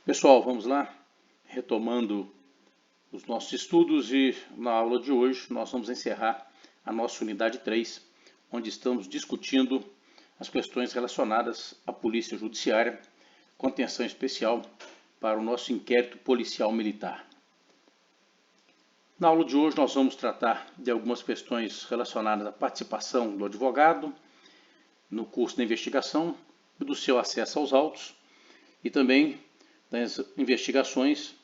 Pessoal, vamos lá, retomando os nossos estudos e na aula de hoje nós vamos encerrar a nossa unidade 3, onde estamos discutindo as questões relacionadas à Polícia Judiciária, com atenção especial para o nosso inquérito policial militar. Na aula de hoje nós vamos tratar de algumas questões relacionadas à participação do advogado no curso de investigação e do seu acesso aos autos e também das investigações,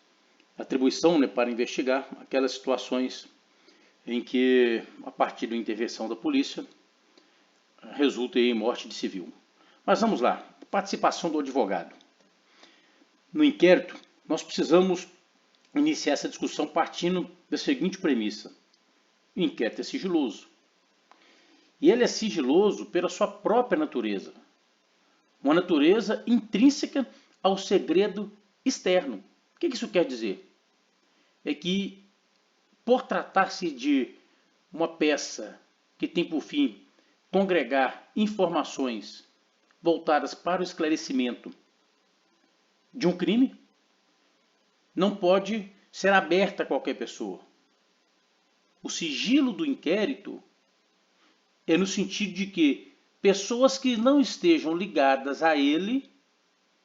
atribuição para investigar aquelas situações em que, a partir da intervenção da polícia, resulta em morte de civil. Mas vamos lá, participação do advogado. No inquérito, nós precisamos iniciar essa discussão partindo da seguinte premissa: o inquérito é sigiloso. E ele é sigiloso pela sua própria natureza, uma natureza intrínseca ao segredo externo. O que isso quer dizer? É que, por tratar-se de uma peça que tem por fim congregar informações voltadas para o esclarecimento de um crime, não pode ser aberta a qualquer pessoa. O sigilo do inquérito é no sentido de que pessoas que não estejam ligadas a ele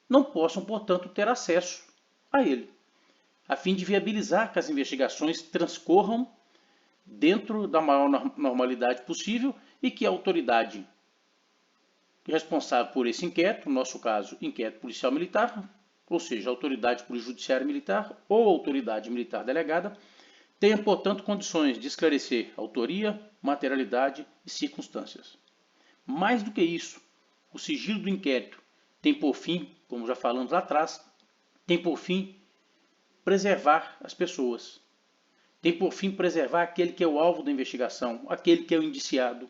não possam, portanto, ter acesso a ele, a fim de viabilizar que as investigações transcorram dentro da maior normalidade possível e que a autoridade responsável por esse inquérito, no nosso caso, inquérito policial militar, ou seja, autoridade judiciária militar ou autoridade militar delegada, tenha, portanto, condições de esclarecer autoria, materialidade e circunstâncias. Mais do que isso, o sigilo do inquérito tem por fim, como já falamos lá atrás, tem por fim preservar as pessoas. Tem por fim preservar aquele que é o alvo da investigação, aquele que é o indiciado.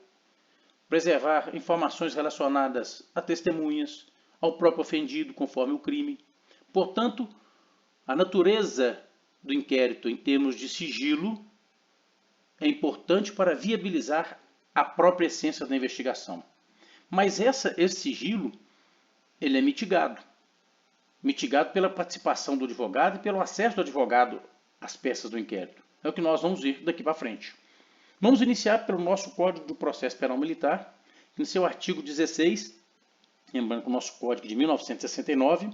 Preservar informações relacionadas a testemunhas, ao próprio ofendido, conforme o crime. Portanto, a natureza do inquérito em termos de sigilo é importante para viabilizar a própria essência da investigação. Mas esse sigilo ele é mitigado pela participação do advogado e pelo acesso do advogado às peças do inquérito. É o que nós vamos ver daqui para frente. Vamos iniciar pelo nosso Código do Processo Penal Militar, que no seu artigo 16, lembrando que o nosso código é de 1969,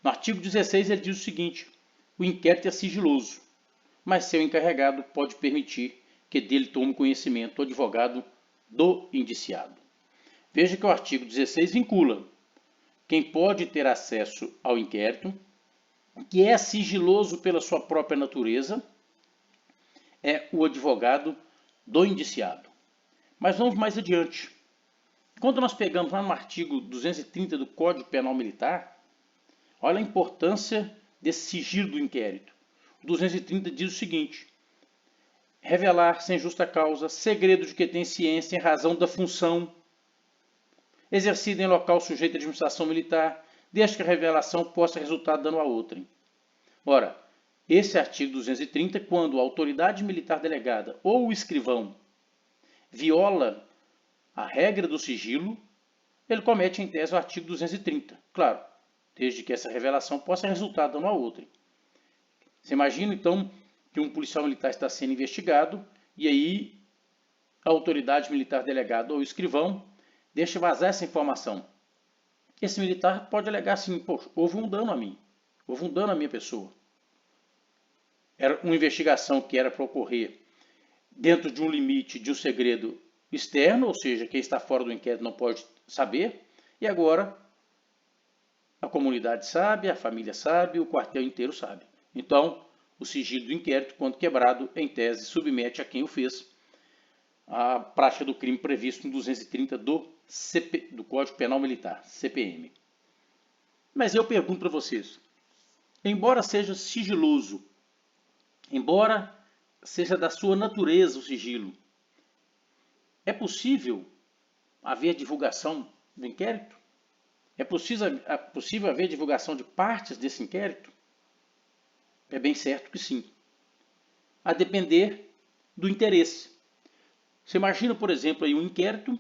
no artigo 16 ele diz o seguinte: o inquérito é sigiloso, mas seu encarregado pode permitir que dele tome conhecimento o advogado do indiciado. Veja que o artigo 16 vincula quem pode ter acesso ao inquérito, que é sigiloso pela sua própria natureza, é o advogado do indiciado. Mas vamos mais adiante. Quando nós pegamos lá no artigo 230 do Código Penal Militar, olha a importância desse sigilo do inquérito. O 230 diz o seguinte: revelar sem justa causa segredo de que tem ciência em razão da função exercida em local sujeito à administração militar, desde que a revelação possa resultar dano a outrem. Ora, esse artigo 230, quando a autoridade militar delegada ou o escrivão viola a regra do sigilo, ele comete em tese o artigo 230. Claro, desde que essa revelação possa resultar dano a outrem. Você imagina, então, que um policial militar está sendo investigado e aí a autoridade militar delegada ou o escrivão deixa vazar essa informação. Esse militar pode alegar assim: poxa, houve um dano a mim, houve um dano à minha pessoa. Era uma investigação que era para ocorrer dentro de um limite de um segredo externo, ou seja, quem está fora do inquérito não pode saber, e agora a comunidade sabe, a família sabe, o quartel inteiro sabe. Então, o sigilo do inquérito, quando quebrado, em tese, submete a quem o fez a prática do crime previsto no 230 do Código Penal Militar, CPM. Mas eu pergunto para vocês, embora seja sigiloso, embora seja da sua natureza o sigilo, é possível haver divulgação do inquérito? É possível haver divulgação de partes desse inquérito? É bem certo que sim. A depender do interesse. Você imagina, por exemplo, aí um inquérito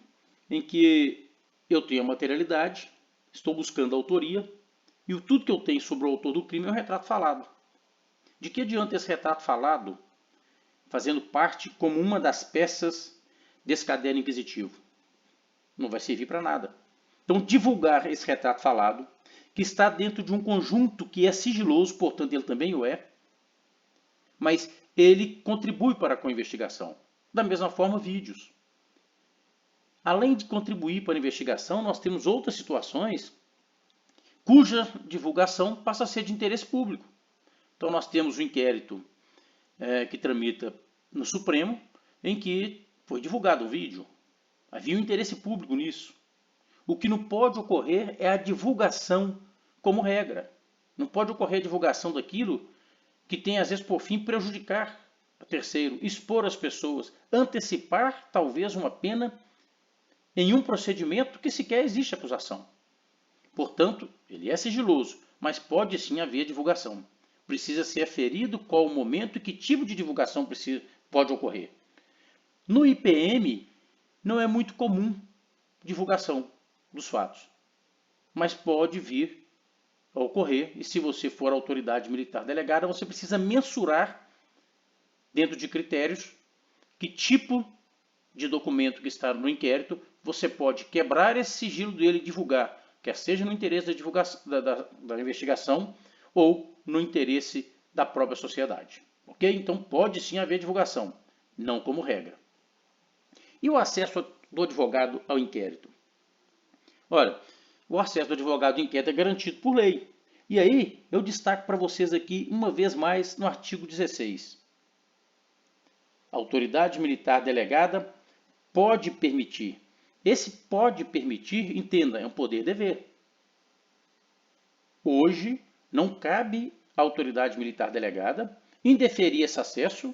em que eu tenho a materialidade, estou buscando a autoria, E tudo que eu tenho sobre o autor do crime é um retrato falado. De que adianta esse retrato falado fazendo parte como uma das peças desse caderno inquisitivo? Não vai servir para nada. Então, divulgar esse retrato falado, que está dentro de um conjunto que é sigiloso, portanto ele também o é, mas ele contribui para com a investigação. Da mesma forma, vídeos. Além de contribuir para a investigação, nós temos outras situações cuja divulgação passa a ser de interesse público. Então nós temos o inquérito que tramita no Supremo, em que foi divulgado o vídeo. Havia um interesse público nisso. O que não pode ocorrer é a divulgação como regra. Não pode ocorrer a divulgação daquilo que tem, às vezes, por fim, prejudicar a terceiro, expor as pessoas, antecipar, talvez, uma pena em um procedimento que sequer existe acusação. Portanto, ele é sigiloso, mas pode sim haver divulgação. Precisa ser aferido qual o momento e que tipo de divulgação pode ocorrer. No IPM, não é muito comum divulgação dos fatos, mas pode vir a ocorrer, e se você for autoridade militar delegada, você precisa mensurar, dentro de critérios, que tipo de documento que está no inquérito você pode quebrar esse sigilo dele e divulgar, quer seja no interesse da investigação ou no interesse da própria sociedade. Ok? Então pode sim haver divulgação, não como regra. E o acesso do advogado ao inquérito? Ora, o acesso do advogado ao inquérito é garantido por lei. E aí eu destaco para vocês aqui, uma vez mais, no artigo 16. A autoridade militar delegada pode permitir. Esse pode permitir, entenda, é um poder-dever. Hoje, não cabe à autoridade militar delegada indeferir esse acesso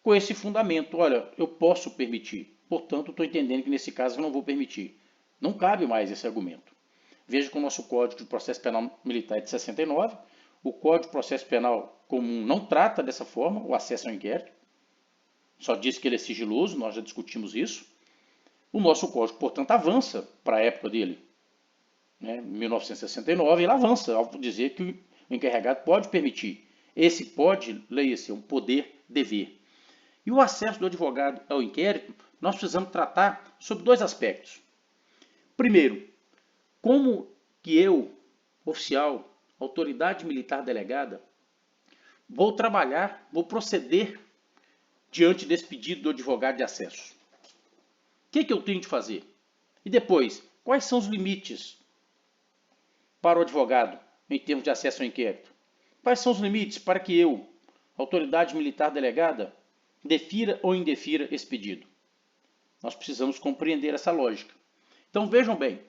com esse fundamento. Olha, eu posso permitir, portanto, estou entendendo que nesse caso eu não vou permitir. Não cabe mais esse argumento. Veja que o nosso Código de Processo Penal Militar é de 69, o Código de Processo Penal Comum não trata dessa forma o acesso ao inquérito, só diz que ele é sigiloso, nós já discutimos isso. O nosso Código, portanto, avança para a época dele, né, 1969, ele avança ao dizer que o encarregado pode permitir. Esse pode, leia-se, é um poder-dever. E o acesso do advogado ao inquérito, nós precisamos tratar sobre dois aspectos. Primeiro, como que eu, oficial, autoridade militar delegada, vou trabalhar, vou proceder diante desse pedido do advogado de acesso? O que eu tenho de fazer? E depois, quais são os limites para o advogado em termos de acesso ao inquérito? Quais são os limites para que eu, autoridade militar delegada, defira ou indefira esse pedido? Nós precisamos compreender essa lógica. Então vejam bem,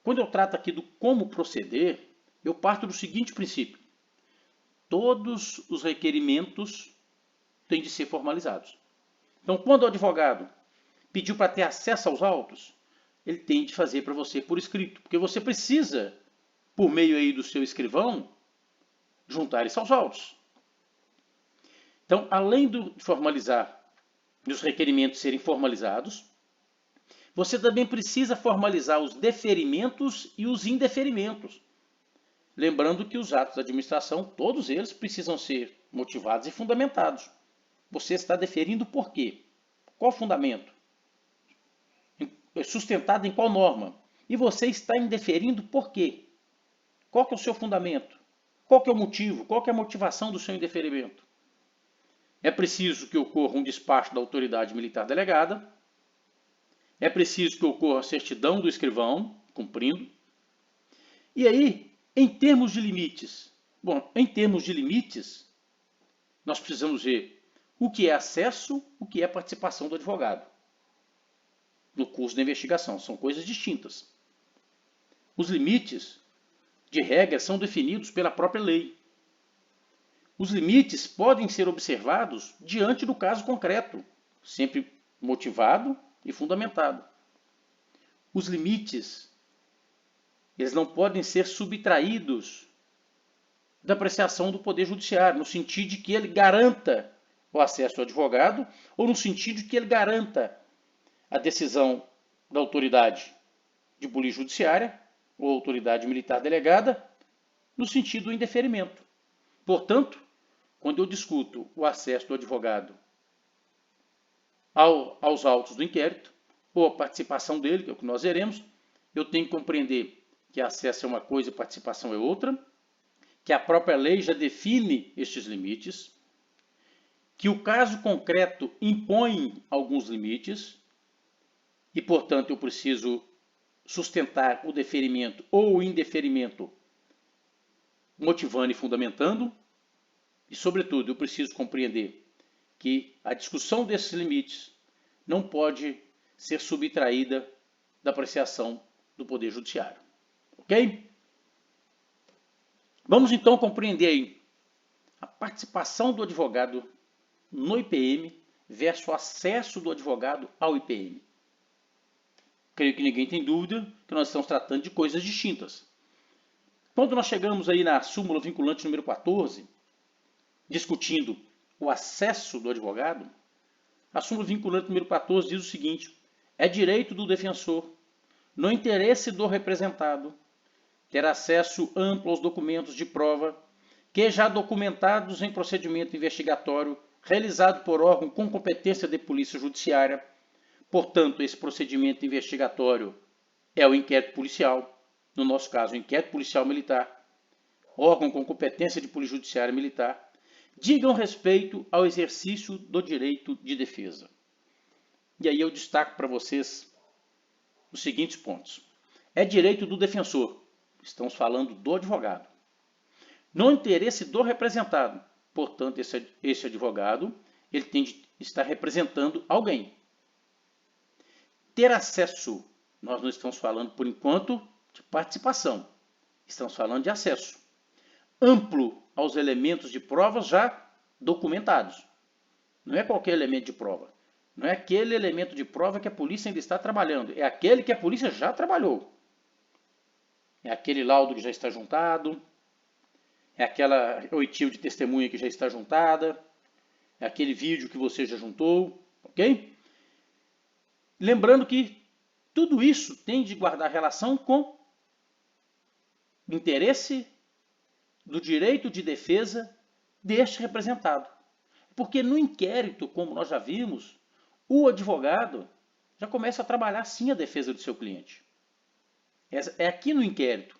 quando eu trato aqui do como proceder, eu parto do seguinte princípio. Todos os requerimentos têm de ser formalizados. Então, quando o advogado pediu para ter acesso aos autos, ele tem de fazer para você por escrito, porque você precisa, por meio aí do seu escrivão, juntar isso aos autos. Então, além de formalizar e os requerimentos serem formalizados, você também precisa formalizar os deferimentos e os indeferimentos. Lembrando que os atos da administração, todos eles precisam ser motivados e fundamentados. Você está deferindo por quê? Qual fundamento? Sustentado em qual norma? E você está indeferindo por quê? Qual que é o seu fundamento? Qual que é o motivo? Qual que é a motivação do seu indeferimento? É preciso que ocorra um despacho da autoridade militar delegada. É preciso que ocorra a certidão do escrivão, cumprindo. E aí, em termos de limites? Bom, em termos de limites, nós precisamos ver o que é acesso, o que é participação do advogado no curso da investigação. São coisas distintas. Os limites, de regra, são definidos pela própria lei. Os limites podem ser observados diante do caso concreto, sempre motivado e fundamentado. Os limites, eles não podem ser subtraídos da apreciação do Poder Judiciário, no sentido de que ele garanta o acesso ao advogado ou no sentido de que ele garanta a decisão da autoridade de polícia judiciária ou autoridade militar delegada no sentido do indeferimento. Portanto, quando eu discuto o acesso do advogado aos autos do inquérito, ou a participação dele, que é o que nós veremos, eu tenho que compreender que acesso é uma coisa e participação é outra, que a própria lei já define estes limites, que o caso concreto impõe alguns limites e, portanto, eu preciso sustentar o deferimento ou o indeferimento motivando e fundamentando, e, sobretudo, eu preciso compreender que a discussão desses limites não pode ser subtraída da apreciação do Poder Judiciário. Ok? Vamos então compreender aí a participação do advogado no IPM versus o acesso do advogado ao IPM. Creio que ninguém tem dúvida que nós estamos tratando de coisas distintas. Quando nós chegamos aí na súmula vinculante número 14, discutindo o acesso do advogado, a súmula vinculante número 14 diz o seguinte: é direito do defensor, no interesse do representado, ter acesso amplo aos documentos de prova que já documentados em procedimento investigatório realizado por órgão com competência de polícia judiciária. Portanto, esse procedimento investigatório é o inquérito policial, no nosso caso, o inquérito policial militar, órgão com competência de polícia judiciária militar, digam respeito ao exercício do direito de defesa. E aí eu destaco para vocês os seguintes pontos. É direito do defensor, estamos falando do advogado, no interesse do representado. Portanto, esse advogado ele tem de estar representando alguém. Ter acesso, nós não estamos falando, por enquanto, de participação. Estamos falando de acesso amplo aos elementos de provas já documentados. Não é qualquer elemento de prova. Não é aquele elemento de prova que a polícia ainda está trabalhando. É aquele que a polícia já trabalhou. É aquele laudo que já está juntado. É aquela oitiva de testemunha que já está juntada. É aquele vídeo que você já juntou. Ok? Lembrando que tudo isso tem de guardar relação com o interesse do direito de defesa deste representado. Porque no inquérito, como nós já vimos, o advogado já começa a trabalhar sim a defesa do seu cliente. É aqui no inquérito.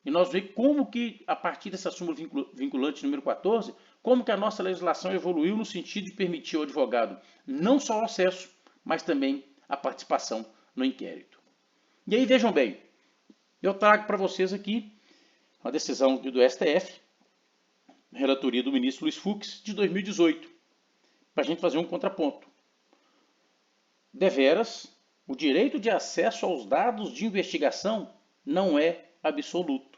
E nós vemos como que, a partir dessa súmula vinculante número 14, como que a nossa legislação evoluiu no sentido de permitir ao advogado não só o acesso, mas também a participação no inquérito. E aí vejam bem, eu trago para vocês aqui uma decisão do STF, relatoria do ministro Luiz Fux, de 2018, para a gente fazer um contraponto. Deveras, o direito de acesso aos dados de investigação não é absoluto.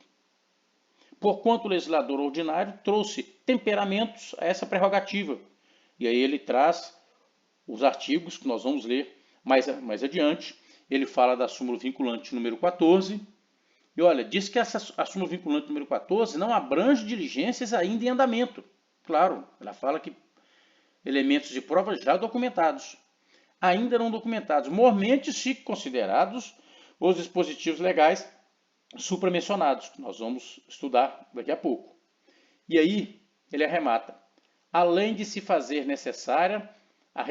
Porquanto o legislador ordinário trouxe temperamentos a essa prerrogativa. E aí ele traz os artigos que nós vamos ler mais adiante. Ele fala da súmula vinculante número 14. E olha, diz que a súmula vinculante número 14 não abrange diligências ainda em andamento. Claro, ela fala que elementos de prova já documentados, ainda não documentados, mormente se considerados os dispositivos legais supramencionados, que nós vamos estudar daqui a pouco. E aí ele arremata: além de se fazer necessária a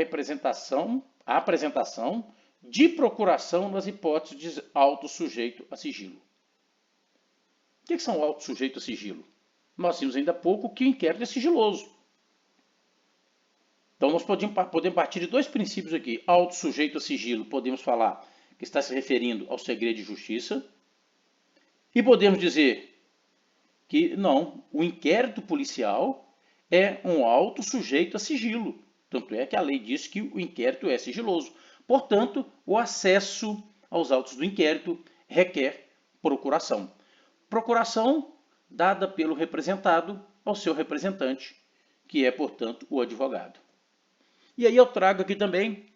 apresentação de procuração nas hipóteses de auto sujeito a sigilo. O que são autos sujeitos a sigilo? Nós vimos ainda há pouco que o inquérito é sigiloso. Então nós podemos partir de dois princípios aqui. Auto sujeito a sigilo, podemos falar que está se referindo ao segredo de justiça. E podemos dizer que não, o inquérito policial é um auto sujeito a sigilo. Tanto é que a lei diz que o inquérito é sigiloso. Portanto, o acesso aos autos do inquérito requer procuração. Procuração dada pelo representado ao seu representante, que é, portanto, o advogado. E aí eu trago aqui também,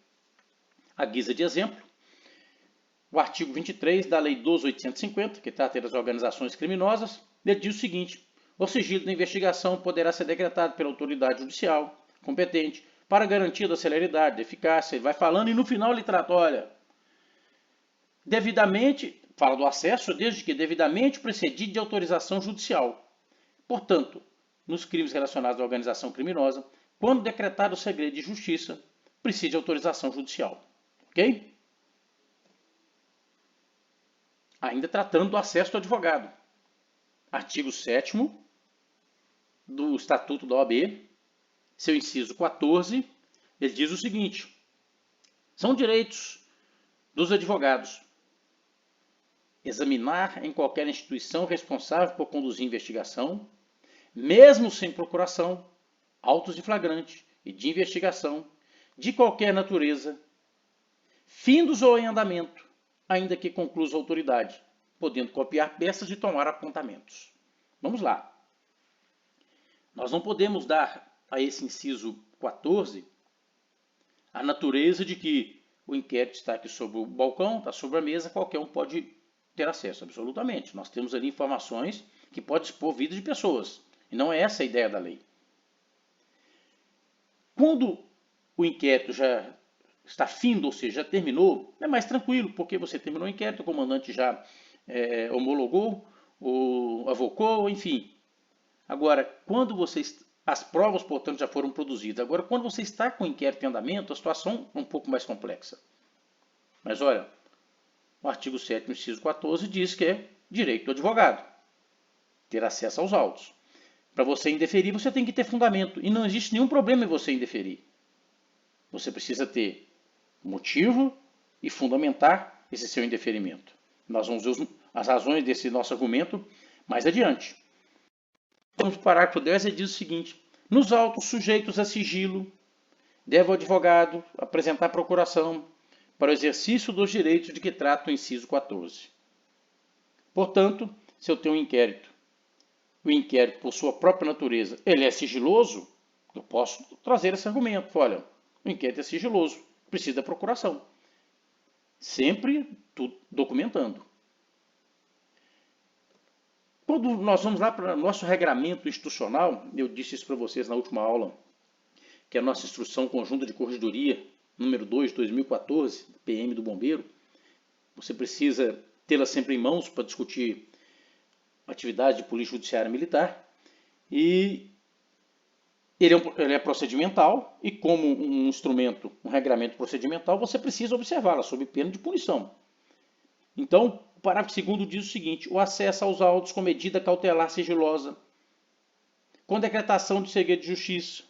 à guisa de exemplo, o artigo 23 da Lei 12.850, que trata das organizações criminosas. Ele diz o seguinte: o sigilo da investigação poderá ser decretado pela autoridade judicial competente para garantia da celeridade, da eficácia. Ele vai falando e no final ele trata, olha, devidamente fala do acesso desde que devidamente precedido de autorização judicial. Portanto, nos crimes relacionados à organização criminosa, quando decretado o segredo de justiça, precisa de autorização judicial. Ok? Ainda tratando do acesso do advogado. Artigo 7º do Estatuto da OAB, seu inciso 14, ele diz o seguinte: são direitos dos advogados examinar em qualquer instituição responsável por conduzir investigação, mesmo sem procuração, autos de flagrante e de investigação de qualquer natureza, findos ou em andamento, ainda que conclusa a autoridade, podendo copiar peças e tomar apontamentos. Vamos lá. Nós não podemos dar a esse inciso 14 a natureza de que o inquérito está aqui sobre o balcão, está sobre a mesa, qualquer um pode ter acesso, absolutamente. Nós temos ali informações que podem expor vida de pessoas, e não é essa a ideia da lei. Quando o inquérito já está findo, ou seja, já terminou, é mais tranquilo, porque você terminou o inquérito, o comandante já homologou, ou avocou, enfim. Agora, quando as provas, portanto, já foram produzidas. Agora, quando você está com o inquérito em andamento, a situação é um pouco mais complexa. Mas olha, o artigo 7º, inciso 14, diz que é direito do advogado ter acesso aos autos. Para você indeferir, você tem que ter fundamento. E não existe nenhum problema em você indeferir. Você precisa ter motivo e fundamentar esse seu indeferimento. Nós vamos ver as razões desse nosso argumento mais adiante. Vamos para o parágrafo 10 e diz o seguinte: nos autos sujeitos a sigilo, deve o advogado apresentar procuração para o exercício dos direitos de que trata o inciso 14. Portanto, se eu tenho um inquérito, o inquérito por sua própria natureza, ele é sigiloso, eu posso trazer esse argumento. Olha, o inquérito é sigiloso, precisa da procuração. Sempre documentando. Quando nós vamos lá para o nosso regramento institucional, eu disse isso para vocês na última aula, que é a nossa instrução conjunta de corregedoria, número 2, 2014, PM do Bombeiro. Você precisa tê-la sempre em mãos para discutir atividade de polícia judiciária militar. E ele é procedimental e, como um instrumento, um regramento procedimental, você precisa observá-la sob pena de punição. Então, o parágrafo 2º diz o seguinte: o acesso aos autos com medida cautelar sigilosa, com decretação de segredo de justiça,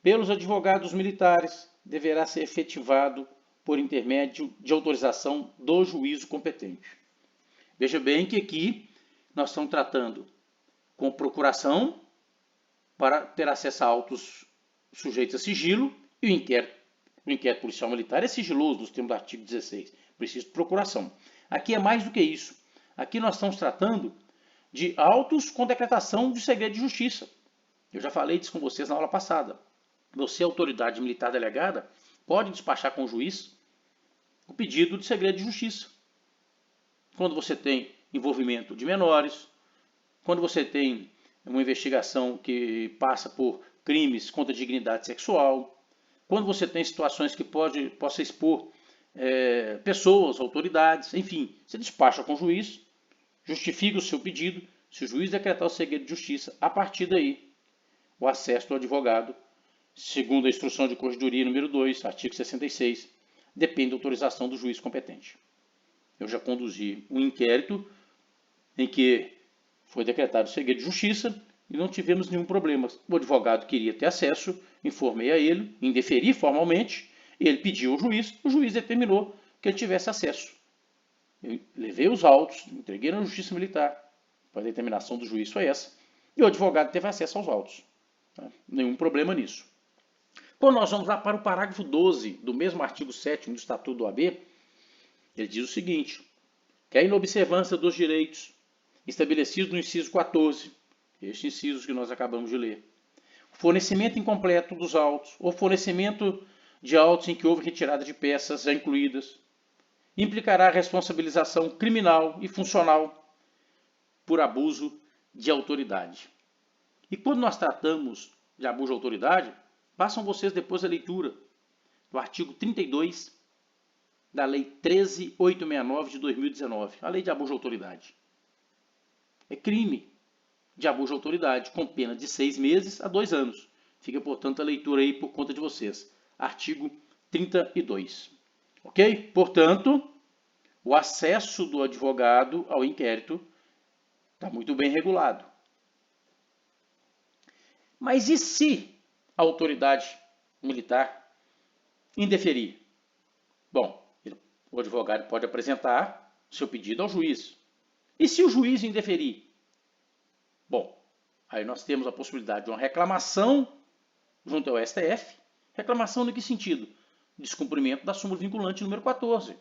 pelos advogados militares, deverá ser efetivado por intermédio de autorização do juízo competente. Veja bem que aqui nós estamos tratando com procuração para ter acesso a autos sujeitos a sigilo, e o inquérito policial militar é sigiloso nos termos do artigo 16, precisa de procuração. Aqui é mais do que isso. Aqui nós estamos tratando de autos com decretação de segredo de justiça. Eu já falei disso com vocês na aula passada. Você, autoridade militar delegada, pode despachar com o juiz o pedido de segredo de justiça. Quando você tem envolvimento de menores, quando você tem uma investigação que passa por crimes contra a dignidade sexual, quando você tem situações que possa expor pessoas, autoridades, enfim, você despacha com o juiz, justifica o seu pedido. Se o juiz decretar o segredo de justiça, a partir daí, o acesso do advogado, segundo a instrução de corregedoria número 2, artigo 66, depende da autorização do juiz competente. Eu já conduzi um inquérito em que foi decretado o segredo de justiça e não tivemos nenhum problema. O advogado queria ter acesso, informei a ele, indeferi formalmente, ele pediu ao juiz, o juiz determinou que ele tivesse acesso. Eu levei os autos, entreguei na Justiça Militar, a determinação do juiz foi essa, e o advogado teve acesso aos autos. Tá? Nenhum problema nisso. Quando nós vamos lá para o parágrafo 12 do mesmo artigo 7º do Estatuto do OAB, ele diz o seguinte: que a inobservância dos direitos estabelecidos no inciso 14, este inciso que nós acabamos de ler, fornecimento incompleto dos autos, ou fornecimento de autos em que houve retirada de peças já incluídas, implicará responsabilização criminal e funcional por abuso de autoridade. E quando nós tratamos de abuso de autoridade, façam vocês depois a leitura do artigo 32 da Lei 13.869 de 2019, a Lei de Abuso de Autoridade. É crime de abuso de autoridade, com pena de 6 meses a 2 anos. Fica, portanto, a leitura aí por conta de vocês. Artigo 32. Ok? Portanto, o acesso do advogado ao inquérito está muito bem regulado. Mas e se a autoridade militar indeferir? Bom, o advogado pode apresentar seu pedido ao juiz. E se o juiz indeferir? Bom, aí nós temos a possibilidade de uma reclamação junto ao STF. Reclamação no que sentido? Descumprimento da súmula vinculante número 14.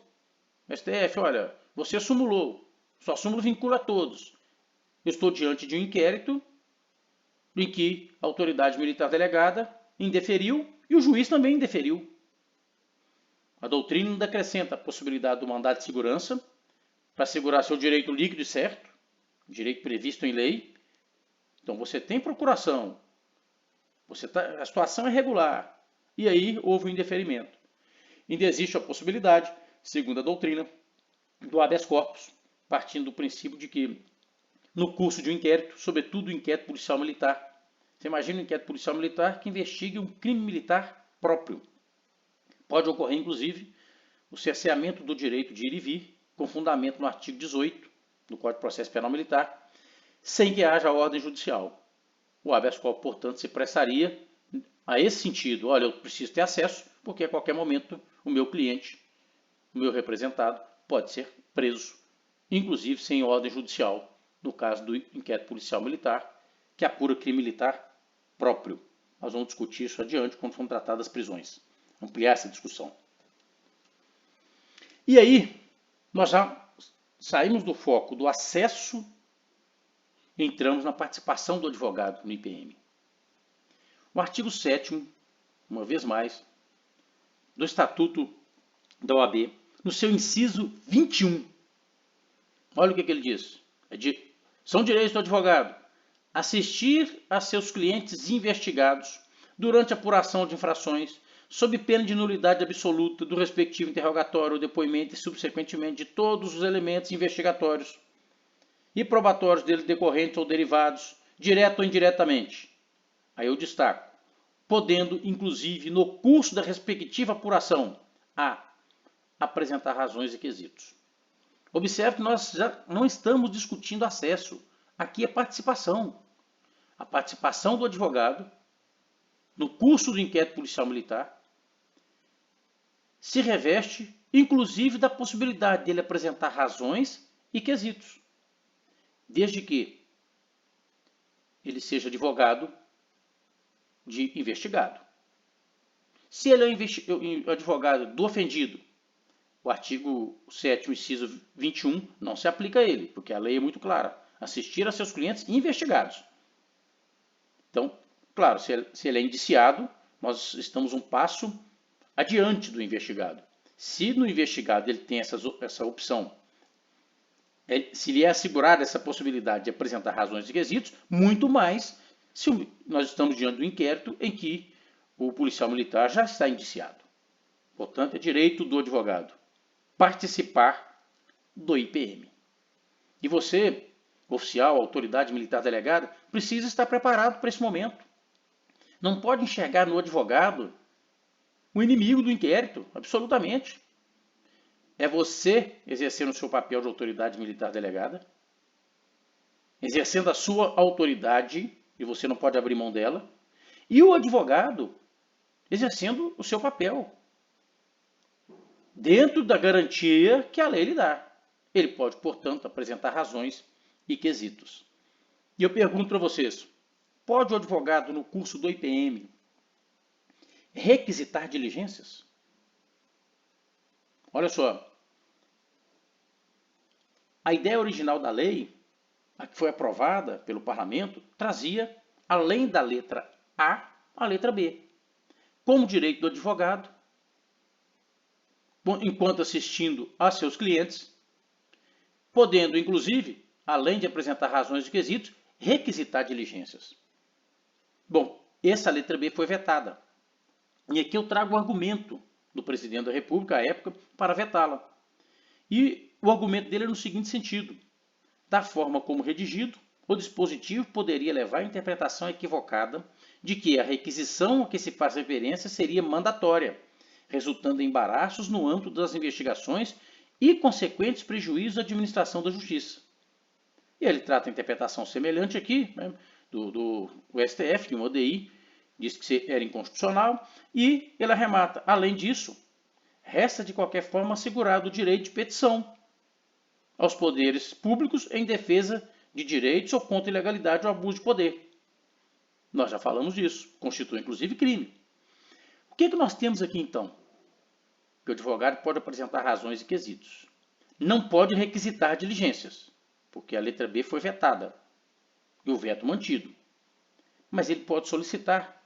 STF, olha, você sumulou, sua súmula vincula a todos. Eu estou diante de um inquérito em que a autoridade militar delegada indeferiu e o juiz também indeferiu. A doutrina ainda acrescenta a possibilidade do mandado de segurança para assegurar seu direito líquido e certo, direito previsto em lei. Então você tem procuração, a situação é regular, e aí houve um indeferimento. Ainda existe a possibilidade, segundo a doutrina, do habeas corpus, partindo do princípio de que no curso de um inquérito, sobretudo o inquérito policial militar, você imagina um inquérito policial militar que investigue um crime militar próprio. Pode ocorrer, inclusive, o cerceamento do direito de ir e vir, com fundamento no artigo 18 do Código de Processo Penal Militar, sem que haja ordem judicial. O habeas corpus, portanto, se prestaria a esse sentido. Olha, eu preciso ter acesso, porque a qualquer momento o meu cliente, o meu representado, pode ser preso, inclusive sem ordem judicial, no caso do inquérito policial militar, que apura crime militar próprio. Nós vamos discutir isso adiante quando formos tratar das prisões. Ampliar essa discussão. E aí, nós já saímos do foco do acesso e entramos na participação do advogado no IPM. O artigo 7º, uma vez mais, do Estatuto da OAB, no seu inciso 21. Olha o que ele diz. São direitos do advogado assistir a seus clientes investigados durante a apuração de infrações, sob pena de nulidade absoluta do respectivo interrogatório ou depoimento e, subsequentemente, de todos os elementos investigatórios e probatórios deles decorrentes ou derivados, direto ou indiretamente. Aí eu destaco, podendo, inclusive, no curso da respectiva apuração, apresentar razões e quesitos. Observe que nós já não estamos discutindo acesso. Aqui é participação. A participação do advogado no curso do inquérito policial militar se reveste, inclusive, da possibilidade dele apresentar razões e quesitos, desde que ele seja advogado de investigado. Se ele é o advogado do ofendido, o artigo 7º, inciso 21, não se aplica a ele, porque a lei é muito clara. Assistir a seus clientes investigados. Então, claro, se ele é indiciado, nós estamos um passo adiante do investigado. Se no investigado ele tem essa opção, se lhe é assegurada essa possibilidade de apresentar razões e quesitos, muito mais se nós estamos diante do inquérito em que o policial militar já está indiciado. Portanto, é direito do advogado participar do IPM. E você, oficial, autoridade militar delegada, precisa estar preparado para esse momento. Não pode enxergar no advogado o inimigo do inquérito, absolutamente. É você exercendo o seu papel de autoridade militar delegada, exercendo a sua autoridade, e você não pode abrir mão dela, e o advogado exercendo o seu papel, dentro da garantia que a lei lhe dá. Ele pode, portanto, apresentar razões e quesitos. E eu pergunto para vocês, pode o advogado no curso do IPM requisitar diligências? Olha só, a ideia original da lei, a que foi aprovada pelo parlamento, trazia, além da letra A letra B, como direito do advogado, enquanto assistindo a seus clientes, podendo, inclusive, além de apresentar razões e quesitos, requisitar diligências. Bom, essa letra B foi vetada. E aqui eu trago o argumento do presidente da República à época para vetá-la. E o argumento dele é no seguinte sentido: da forma como redigido, o dispositivo poderia levar à interpretação equivocada de que a requisição a que se faz referência seria mandatória, resultando em embaraços no âmbito das investigações e consequentes prejuízos à administração da justiça. E ele trata a interpretação semelhante aqui, né, do STF, de um ODI, diz que era inconstitucional, e ele arremata: além disso, resta de qualquer forma assegurado o direito de petição aos poderes públicos em defesa de direitos ou contra a ilegalidade ou abuso de poder. Nós já falamos disso, constitui inclusive crime. O que nós temos aqui então? Que o advogado pode apresentar razões e quesitos. Não pode requisitar diligências, porque a letra B foi vetada e o veto mantido. Mas ele pode solicitar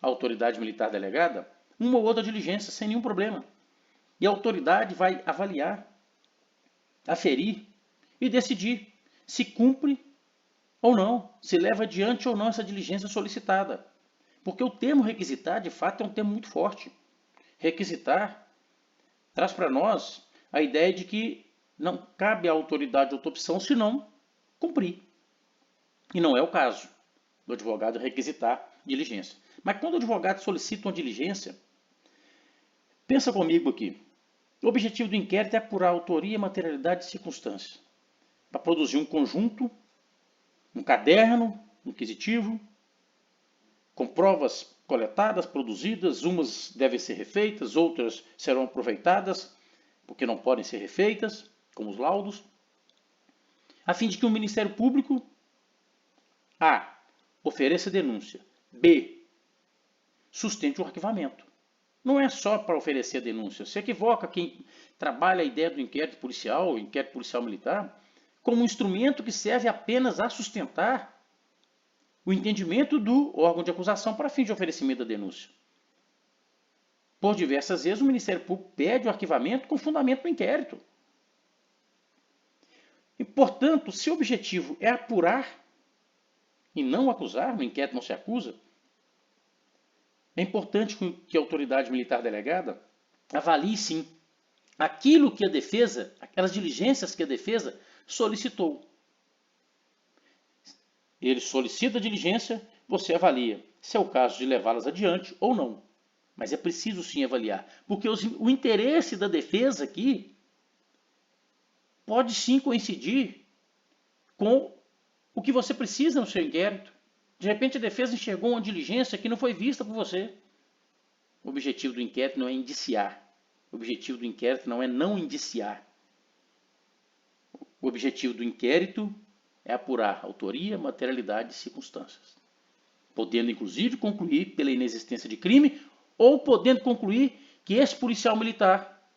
à autoridade militar delegada uma ou outra diligência sem nenhum problema. E a autoridade vai avaliar, aferir e decidir se cumpre ou não, se leva adiante ou não essa diligência solicitada. Porque o termo requisitar, de fato, é um termo muito forte. Requisitar traz para nós a ideia de que não cabe à autoridade outra opção senão cumprir. E não é o caso do advogado requisitar diligência. Mas quando o advogado solicita uma diligência, pensa comigo aqui. O objetivo do inquérito é apurar a autoria, materialidade e circunstâncias, para produzir um conjunto, um caderno inquisitivo, com provas coletadas, produzidas, umas devem ser refeitas, outras serão aproveitadas, porque não podem ser refeitas, como os laudos, a fim de que o Ministério Público A. ofereça denúncia, B. sustente o arquivamento. Não é só para oferecer a denúncia. Se equivoca quem trabalha a ideia do inquérito policial militar, como um instrumento que serve apenas a sustentar o entendimento do órgão de acusação para fim de oferecimento da denúncia. Por diversas vezes, o Ministério Público pede o arquivamento com fundamento no inquérito. E, portanto, se o objetivo é apurar e não acusar, no inquérito não se acusa, é importante que a autoridade militar delegada avalie, sim, aquilo que a defesa, aquelas diligências que a defesa solicitou. Ele solicita a diligência, você avalia se é o caso de levá-las adiante ou não. Mas é preciso sim avaliar, porque o interesse da defesa aqui pode sim coincidir com o que você precisa no seu inquérito. De repente a defesa enxergou uma diligência que não foi vista por você. O objetivo do inquérito não é indiciar. O objetivo do inquérito não é não indiciar. O objetivo do inquérito é apurar autoria, materialidade e circunstâncias. Podendo inclusive concluir pela inexistência de crime ou podendo concluir que esse policial militar,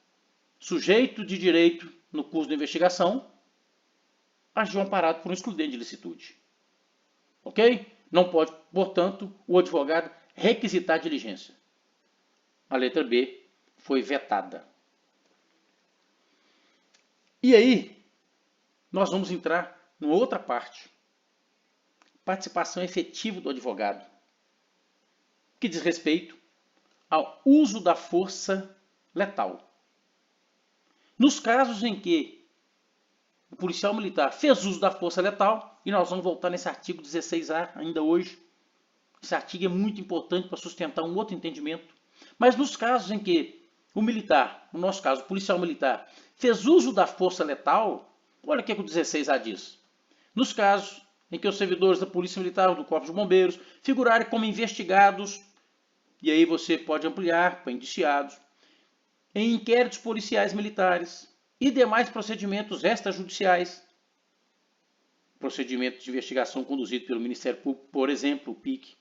sujeito de direito no curso de investigação, agiu amparado por um excludente de licitude. Ok? Não pode, portanto, o advogado requisitar diligência. A letra B foi vetada. E aí, nós vamos entrar numa outra parte. Participação efetiva do advogado, que diz respeito ao uso da força letal. Nos casos em que o policial militar fez uso da força letal, e nós vamos voltar nesse artigo 16A ainda hoje. Esse artigo é muito importante para sustentar um outro entendimento. Mas nos casos em que o militar, no nosso caso o policial militar, fez uso da força letal, olha o que o 16A diz. Nos casos em que os servidores da Polícia Militar ou do Corpo de Bombeiros figurarem como investigados, e aí você pode ampliar para indiciados, em inquéritos policiais militares e demais procedimentos extrajudiciais, procedimento de investigação conduzido pelo Ministério Público, por exemplo, o PIC,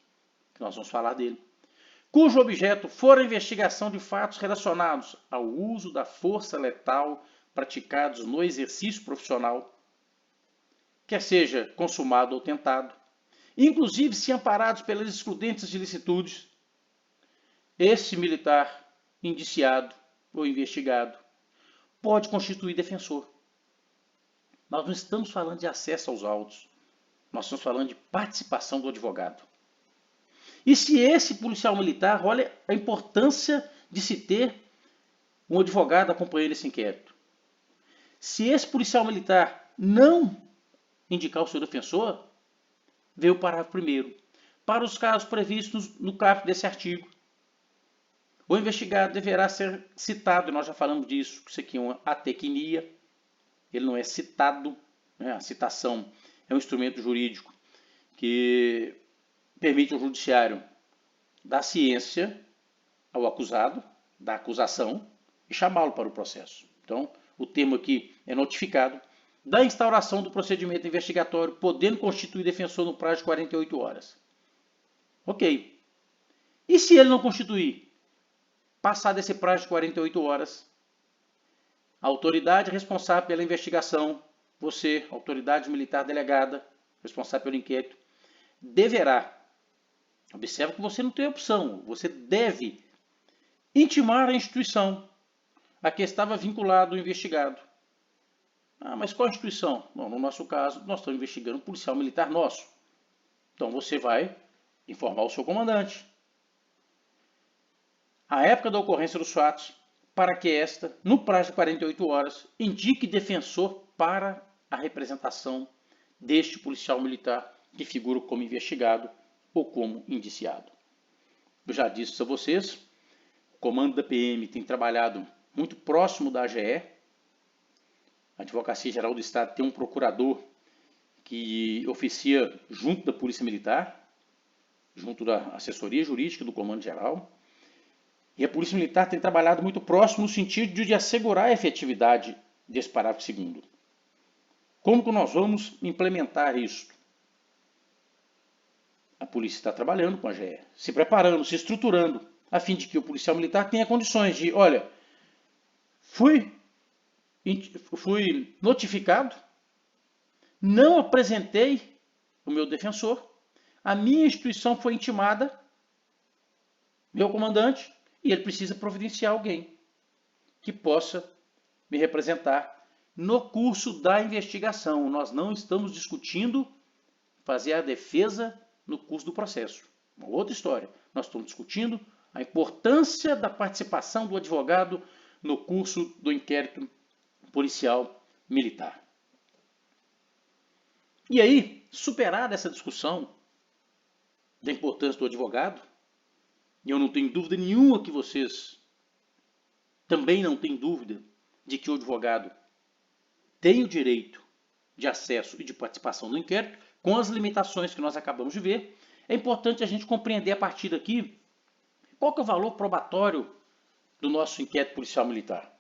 que nós vamos falar dele, cujo objeto for a investigação de fatos relacionados ao uso da força letal praticados no exercício profissional, quer seja consumado ou tentado, inclusive se amparados pelas excludentes de licitudes, esse militar indiciado ou investigado pode constituir defensor. Nós não estamos falando de acesso aos autos, nós estamos falando de participação do advogado. E se esse policial militar, olha a importância de se ter um advogado acompanhando esse inquérito. Se esse policial militar não indicar o seu defensor, veio o parágrafo 1º. Para os casos previstos no caput desse artigo, o investigado deverá ser citado, e nós já falamos disso, isso aqui é uma atequinia, ele não é citado, né? A citação é um instrumento jurídico que permite ao judiciário dar ciência ao acusado, da acusação, e chamá-lo para o processo. Então, o termo aqui é notificado da instauração do procedimento investigatório, podendo constituir defensor no prazo de 48 horas. Ok. E se ele não constituir? Passado esse prazo de 48 horas, a autoridade responsável pela investigação, você, autoridade militar delegada, responsável pelo inquérito, deverá, observe que você não tem opção, você deve intimar a instituição a que estava vinculado o investigado. Ah, mas qual instituição? Bom, no nosso caso, nós estamos investigando um policial militar nosso. Então você vai informar o seu comandante. A época da ocorrência dos fatos, para que esta, no prazo de 48 horas, indique defensor para a representação deste policial militar que figura como investigado ou como indiciado. Eu já disse a vocês, o comando da PM tem trabalhado muito próximo da AGE. A Advocacia Geral do Estado tem um procurador que oficia junto da Polícia Militar, junto da assessoria jurídica do Comando Geral. E a Polícia Militar tem trabalhado muito próximo no sentido de assegurar a efetividade desse parágrafo 2º. Como que nós vamos implementar isso? A polícia está trabalhando com a AGE, se preparando, se estruturando, a fim de que o policial militar tenha condições de, olha, fui notificado, não apresentei o meu defensor, a minha instituição foi intimada, meu comandante, e ele precisa providenciar alguém que possa me representar no curso da investigação. Nós não estamos discutindo fazer a defesa no curso do processo. Uma outra história. Nós estamos discutindo a importância da participação do advogado no curso do inquérito policial militar. E aí, superada essa discussão da importância do advogado, e eu não tenho dúvida nenhuma que vocês também não têm dúvida de que o advogado tem o direito de acesso e de participação no inquérito, com as limitações que nós acabamos de ver, é importante a gente compreender a partir daqui qual que é o valor probatório do nosso inquérito policial militar.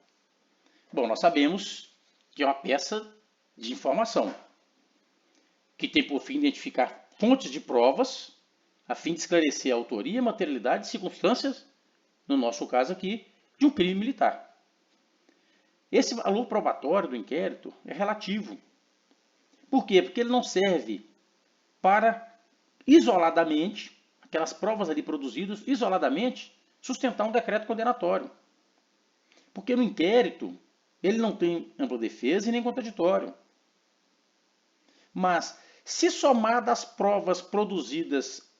Bom, nós sabemos que é uma peça de informação que tem por fim identificar fontes de provas a fim de esclarecer a autoria, materialidade e circunstâncias, no nosso caso aqui, de um crime militar. Esse valor probatório do inquérito é relativo. Por quê? Porque ele não serve para, isoladamente, aquelas provas ali produzidas, isoladamente, sustentar um decreto condenatório. Porque no inquérito, ele não tem ampla defesa e nem contraditório. Mas, se somada às provas produzidas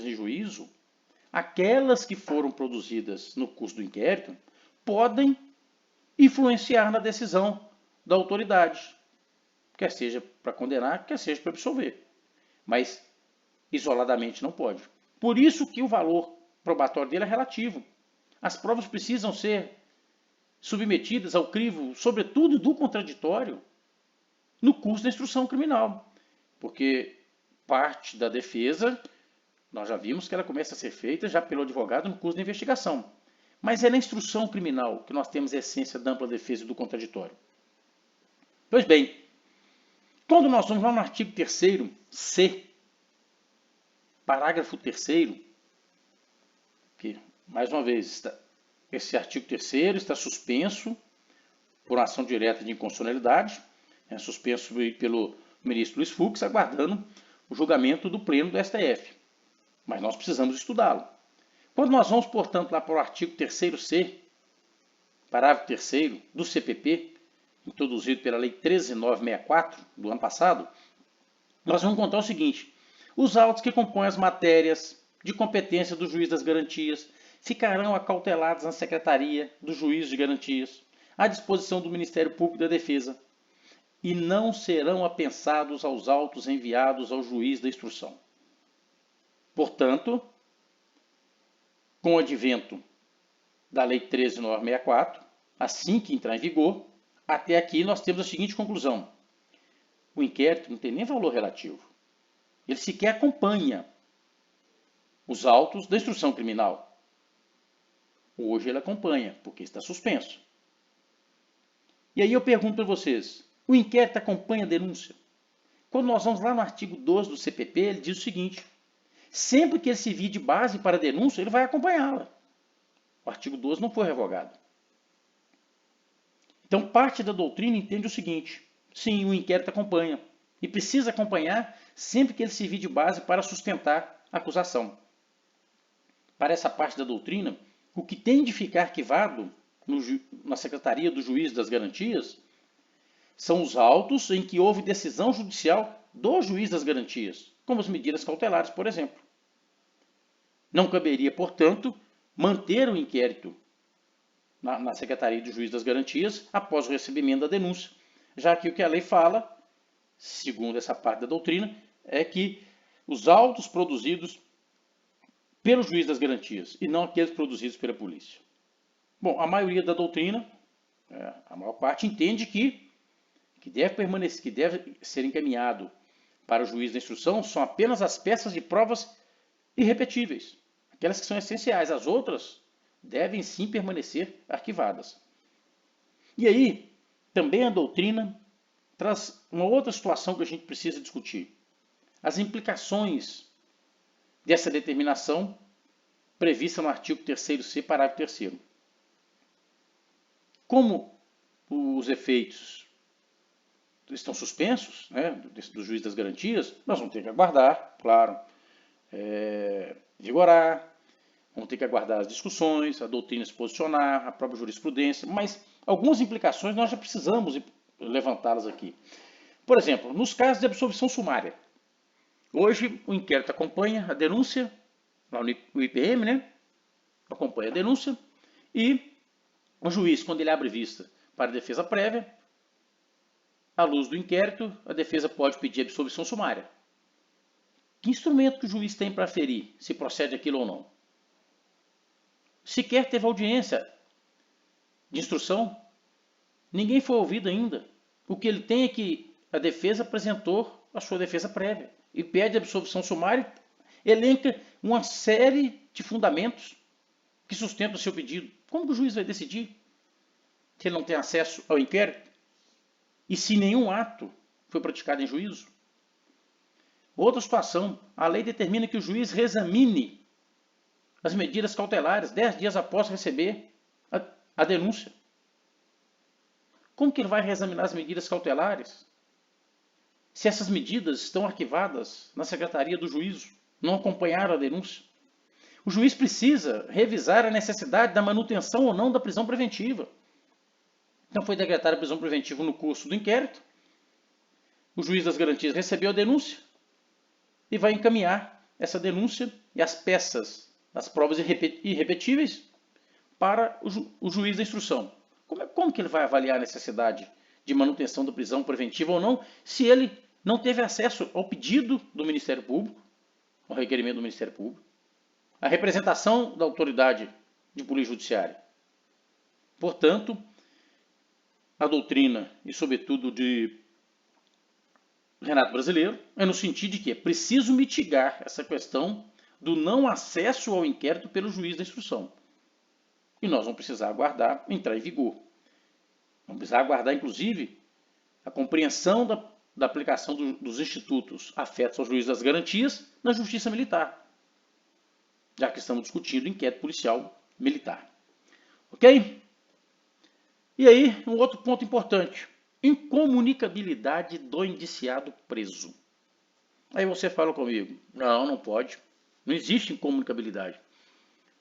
em juízo, aquelas que foram produzidas no curso do inquérito podem influenciar na decisão da autoridade, quer seja para condenar, quer seja para absolver. Mas, isoladamente, não pode. Por isso que o valor probatório dele é relativo. As provas precisam ser submetidas ao crivo, sobretudo do contraditório, no curso da instrução criminal. Porque parte da defesa, nós já vimos que ela começa a ser feita já pelo advogado no curso de investigação. Mas é na instrução criminal que nós temos a essência da ampla defesa e do contraditório. Pois bem, quando nós vamos lá no artigo 3º, C, parágrafo 3º, que, mais uma vez, esse artigo 3º está suspenso por ação direta de inconstitucionalidade, é suspenso pelo ministro Luiz Fux, aguardando o julgamento do pleno do STF. Mas nós precisamos estudá-lo. Quando nós vamos, portanto, lá para o artigo 3º-C, parágrafo 3º do CPP, introduzido pela Lei 13.964 do ano passado, nós vamos encontrar o seguinte: os autos que compõem as matérias de competência do juiz das garantias ficarão acauteladas na Secretaria do Juiz de Garantias, à disposição do Ministério Público da Defesa, e não serão apensados aos autos enviados ao juiz da instrução. Portanto, com o advento da Lei 13.964, assim que entrar em vigor, até aqui nós temos a seguinte conclusão: o inquérito não tem nem valor relativo. Ele sequer acompanha os autos da instrução criminal. Hoje ele acompanha, porque está suspenso. E aí eu pergunto para vocês, o inquérito acompanha a denúncia? Quando nós vamos lá no artigo 12 do CPP, ele diz o seguinte: sempre que ele servir de base para a denúncia, ele vai acompanhá-la. O artigo 12 não foi revogado. Então, parte da doutrina entende o seguinte: sim, o inquérito acompanha. E precisa acompanhar sempre que ele servir de base para sustentar a acusação. Para essa parte da doutrina, o que tem de ficar arquivado na Secretaria do Juiz das Garantias são os autos em que houve decisão judicial do Juiz das Garantias, como as medidas cautelares, por exemplo. Não caberia, portanto, manter o inquérito na Secretaria do Juiz das Garantias após o recebimento da denúncia, já que o que a lei fala, segundo essa parte da doutrina, é que os autos produzidos pelo Juiz das Garantias e não aqueles produzidos pela polícia. Bom, a maioria da doutrina, a maior parte, entende que deve permanecer, que deve ser encaminhado para o juiz da instrução são apenas as peças de provas irrepetíveis, aquelas que são essenciais. As outras devem sim permanecer arquivadas. E aí, também a doutrina traz uma outra situação que a gente precisa discutir: as implicações dessa determinação prevista no artigo 3º-C, parágrafo 3º. Como os efeitos estão suspensos, né, do juiz das garantias, nós vamos ter que aguardar, claro, vigorar, vamos ter que aguardar as discussões, a doutrina se posicionar, a própria jurisprudência, mas algumas implicações nós já precisamos levantá-las aqui. Por exemplo, nos casos de absolvição sumária, hoje o inquérito acompanha a denúncia, lá no IPM, né, acompanha a denúncia, e o juiz, quando ele abre vista para a defesa prévia, à luz do inquérito, a defesa pode pedir absolvição sumária. Que instrumento que o juiz tem para aferir se procede aquilo ou não? Sequer teve audiência de instrução, ninguém foi ouvido ainda. O que ele tem é que a defesa apresentou a sua defesa prévia e pede absolvição sumária, elenca uma série de fundamentos que sustentam o seu pedido. Como que o juiz vai decidir se ele não tem acesso ao inquérito? E se nenhum ato foi praticado em juízo? Outra situação, a lei determina que o juiz reexamine as medidas cautelares 10 dias após receber a denúncia. Como que ele vai reexaminar as medidas cautelares se essas medidas estão arquivadas na Secretaria do Juízo, não acompanharam a denúncia? O juiz precisa revisar a necessidade da manutenção ou não da prisão preventiva. Então foi decretada a prisão preventiva no curso do inquérito, o juiz das garantias recebeu a denúncia e vai encaminhar essa denúncia e as peças das provas irrepetíveis para o juiz da instrução. Como que ele vai avaliar a necessidade de manutenção da prisão preventiva ou não, se ele não teve acesso ao pedido do Ministério Público, ao requerimento do Ministério Público, à representação da autoridade de polícia judiciária? Portanto, a doutrina, e sobretudo de Renato Brasileiro, é no sentido de que é preciso mitigar essa questão do não acesso ao inquérito pelo juiz da instrução. E nós vamos precisar aguardar entrar em vigor. Vamos precisar aguardar, inclusive, a compreensão da aplicação dos institutos afetos ao juiz das garantias na justiça militar, já que estamos discutindo inquérito policial militar. Ok? E aí, um outro ponto importante: incomunicabilidade do indiciado preso. Aí você fala comigo: não pode. Não existe incomunicabilidade.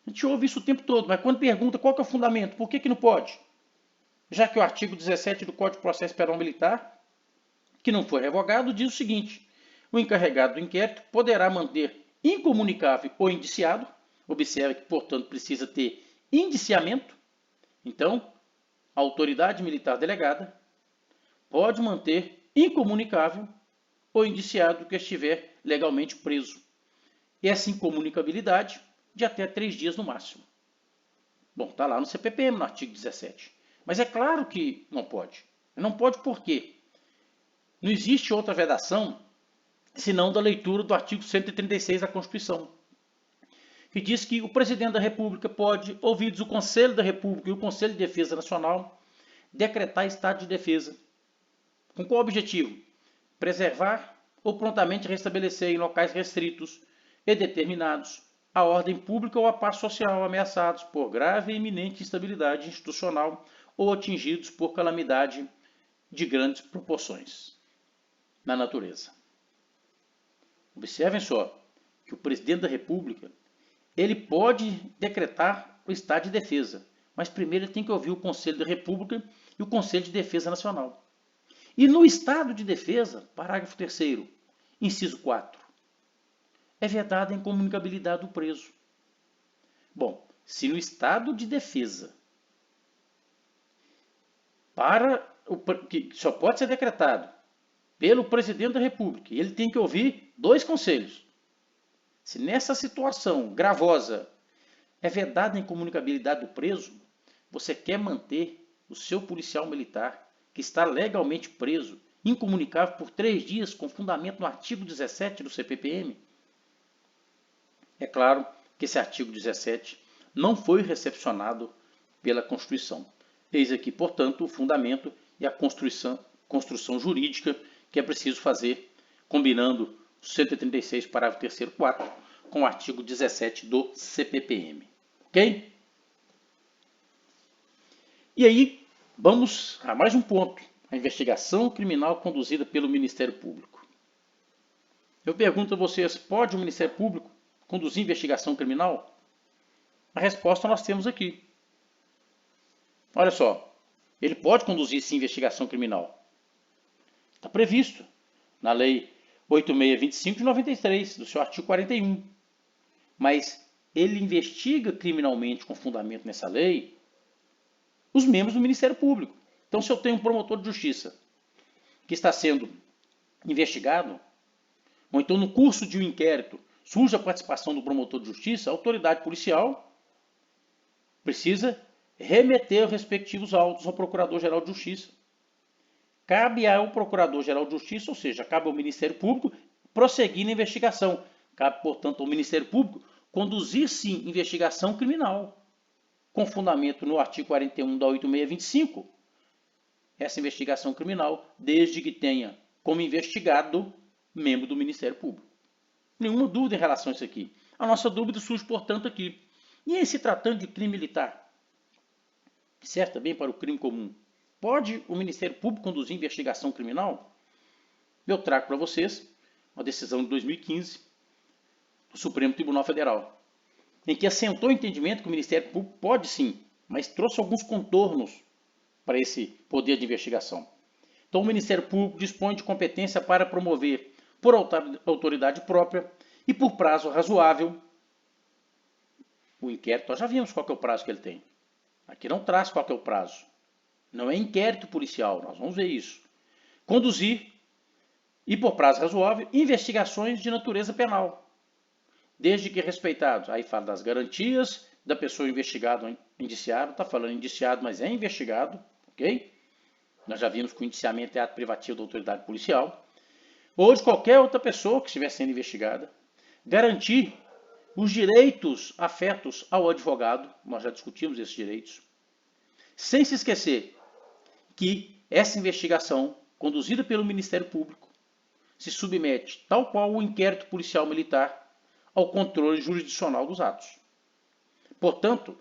A gente ouve isso o tempo todo, mas quando pergunta qual que é o fundamento, por que não pode? Já que o artigo 17 do Código de Processo Penal Militar, que não foi revogado, diz o seguinte: o encarregado do inquérito poderá manter incomunicável o indiciado, Observe que, portanto, precisa ter indiciamento. Então, a autoridade militar delegada pode manter incomunicável o indiciado que estiver legalmente preso. E essa incomunicabilidade de até 3 dias no máximo. Bom, está lá no CPPM, no artigo 17. Mas é claro que não pode. Não pode por quê? Não existe outra vedação senão da leitura do artigo 136 da Constituição, que diz que o presidente da República pode, ouvidos o Conselho da República e o Conselho de Defesa Nacional, decretar estado de defesa. Com qual objetivo? Preservar ou prontamente restabelecer em locais restritos e determinados a ordem pública ou a paz social ameaçados por grave e iminente instabilidade institucional ou atingidos por calamidade de grandes proporções na natureza. Observem só que o presidente da República ele pode decretar o estado de defesa, mas primeiro ele tem que ouvir o Conselho da República e o Conselho de Defesa Nacional. E no estado de defesa, parágrafo 3º, inciso 4, é vedada a incomunicabilidade do preso. Bom, se no estado de defesa, que só pode ser decretado pelo presidente da República, e ele tem que ouvir 2 conselhos. Se nessa situação gravosa é vedada a incomunicabilidade do preso, você quer manter o seu policial militar, que está legalmente preso, incomunicável por 3 dias, com fundamento no artigo 17 do CPPM? É claro que esse artigo 17 não foi recepcionado pela Constituição. Eis aqui, portanto, o fundamento e a construção jurídica que é preciso fazer, combinando o 136, parágrafo 3º, 4, com o artigo 17 do CPPM. Ok? E aí, vamos a mais um ponto. A investigação criminal conduzida pelo Ministério Público. Eu pergunto a vocês, pode o Ministério Público conduzir investigação criminal? A resposta nós temos aqui. Olha só, ele pode conduzir sim investigação criminal. Está previsto na Lei 8625 de 93, do seu artigo 41. Mas ele investiga criminalmente com fundamento nessa lei os membros do Ministério Público. Então, se eu tenho um promotor de justiça que está sendo investigado, ou então no curso de um inquérito surge a participação do promotor de justiça, a autoridade policial precisa remeter os respectivos autos ao Procurador-Geral de Justiça. Cabe ao Procurador-Geral de Justiça, ou seja, cabe ao Ministério Público, prosseguir na investigação. Cabe, portanto, ao Ministério Público conduzir, sim, investigação criminal, com fundamento no artigo 41 da 8625, essa investigação criminal, desde que tenha como investigado membro do Ministério Público. Nenhuma dúvida em relação a isso aqui. A nossa dúvida surge, portanto, aqui. E em se tratando de crime militar, que serve também para o crime comum, pode o Ministério Público conduzir investigação criminal? Eu trago para vocês uma decisão de 2015 do Supremo Tribunal Federal, em que assentou o entendimento que o Ministério Público pode sim, mas trouxe alguns contornos para esse poder de investigação. Então, o Ministério Público dispõe de competência para promover, por autoridade própria e por prazo razoável, o inquérito. Nós já vimos qual é o prazo que ele tem. Aqui não traz qual é o prazo. Não é inquérito policial, nós vamos ver isso. Conduzir, e por prazo razoável, investigações de natureza penal, desde que respeitados. Aí fala das garantias da pessoa investigada, indiciado, está falando indiciado, mas é investigado, ok? Nós já vimos que o indiciamento é ato privativo da autoridade policial, ou de qualquer outra pessoa que estiver sendo investigada. Garantir os direitos afetos ao advogado, nós já discutimos esses direitos, sem se esquecer que essa investigação, conduzida pelo Ministério Público, se submete, tal qual o inquérito policial militar, ao controle jurisdicional dos atos. Portanto,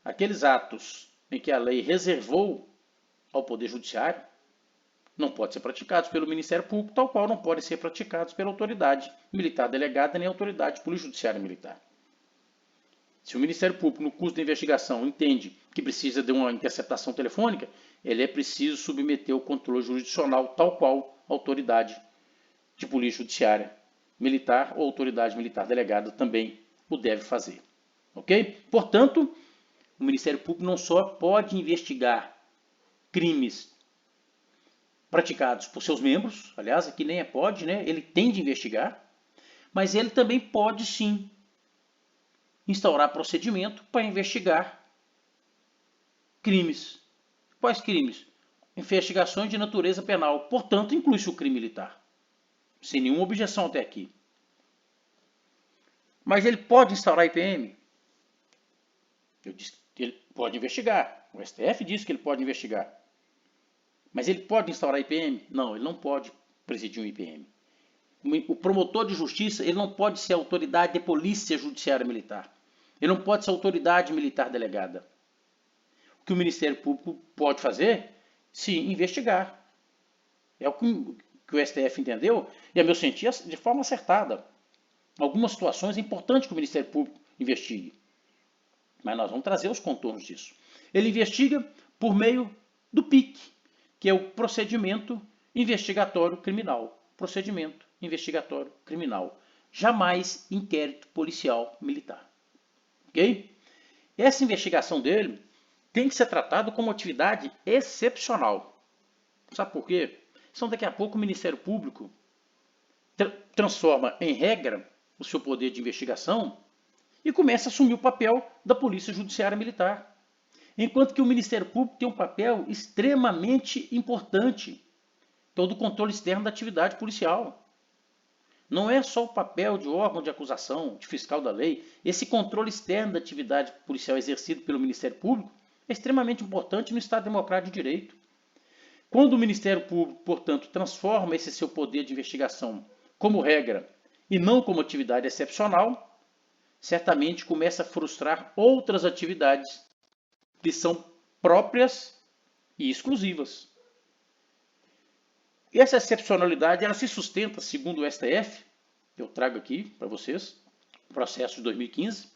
aqueles atos em que a lei reservou ao Poder Judiciário não podem ser praticados pelo Ministério Público, tal qual não podem ser praticados pela autoridade militar delegada nem a autoridade polícia-judiciária militar. Se o Ministério Público, no curso da investigação, entende que precisa de uma interceptação telefônica, ele é preciso submeter ao controle jurisdicional, tal qual a autoridade de polícia judiciária militar ou autoridade militar delegada também o deve fazer. Ok? Portanto, o Ministério Público não só pode investigar crimes praticados por seus membros, aliás, aqui nem é pode, né? Ele tem de investigar, mas ele também pode sim instaurar procedimento para investigar crimes. Quais crimes? Investigações de natureza penal, portanto, inclui-se o crime militar. Sem nenhuma objeção até aqui. Mas ele pode instaurar IPM? Eu disse que ele pode investigar. O STF diz que ele pode investigar. Mas ele pode instaurar IPM? Não, ele não pode presidir um IPM. O promotor de justiça, ele não pode ser autoridade de polícia judiciária militar. Ele não pode ser autoridade militar delegada. O que o Ministério Público pode fazer? Sim, investigar. É o que o STF entendeu, e a meu sentir, de forma acertada. Algumas situações é importante que o Ministério Público investigue. Mas nós vamos trazer os contornos disso. Ele investiga por meio do PIC, que é o procedimento investigatório criminal. Procedimento investigatório criminal. Jamais inquérito policial militar. Ok? Essa investigação dele tem que ser tratada como atividade excepcional. Sabe por quê? Senão daqui a pouco o Ministério Público transforma em regra o seu poder de investigação e começa a assumir o papel da Polícia Judiciária Militar. Enquanto que o Ministério Público tem um papel extremamente importante, que é o do controle externo da atividade policial. Não é só o papel de órgão de acusação, de fiscal da lei. Esse controle externo da atividade policial exercido pelo Ministério Público é extremamente importante no Estado Democrático de Direito. Quando o Ministério Público, portanto, transforma esse seu poder de investigação como regra e não como atividade excepcional, certamente começa a frustrar outras atividades que são próprias e exclusivas. E essa excepcionalidade ela se sustenta, segundo o STF, que eu trago aqui para vocês, processo de 2015.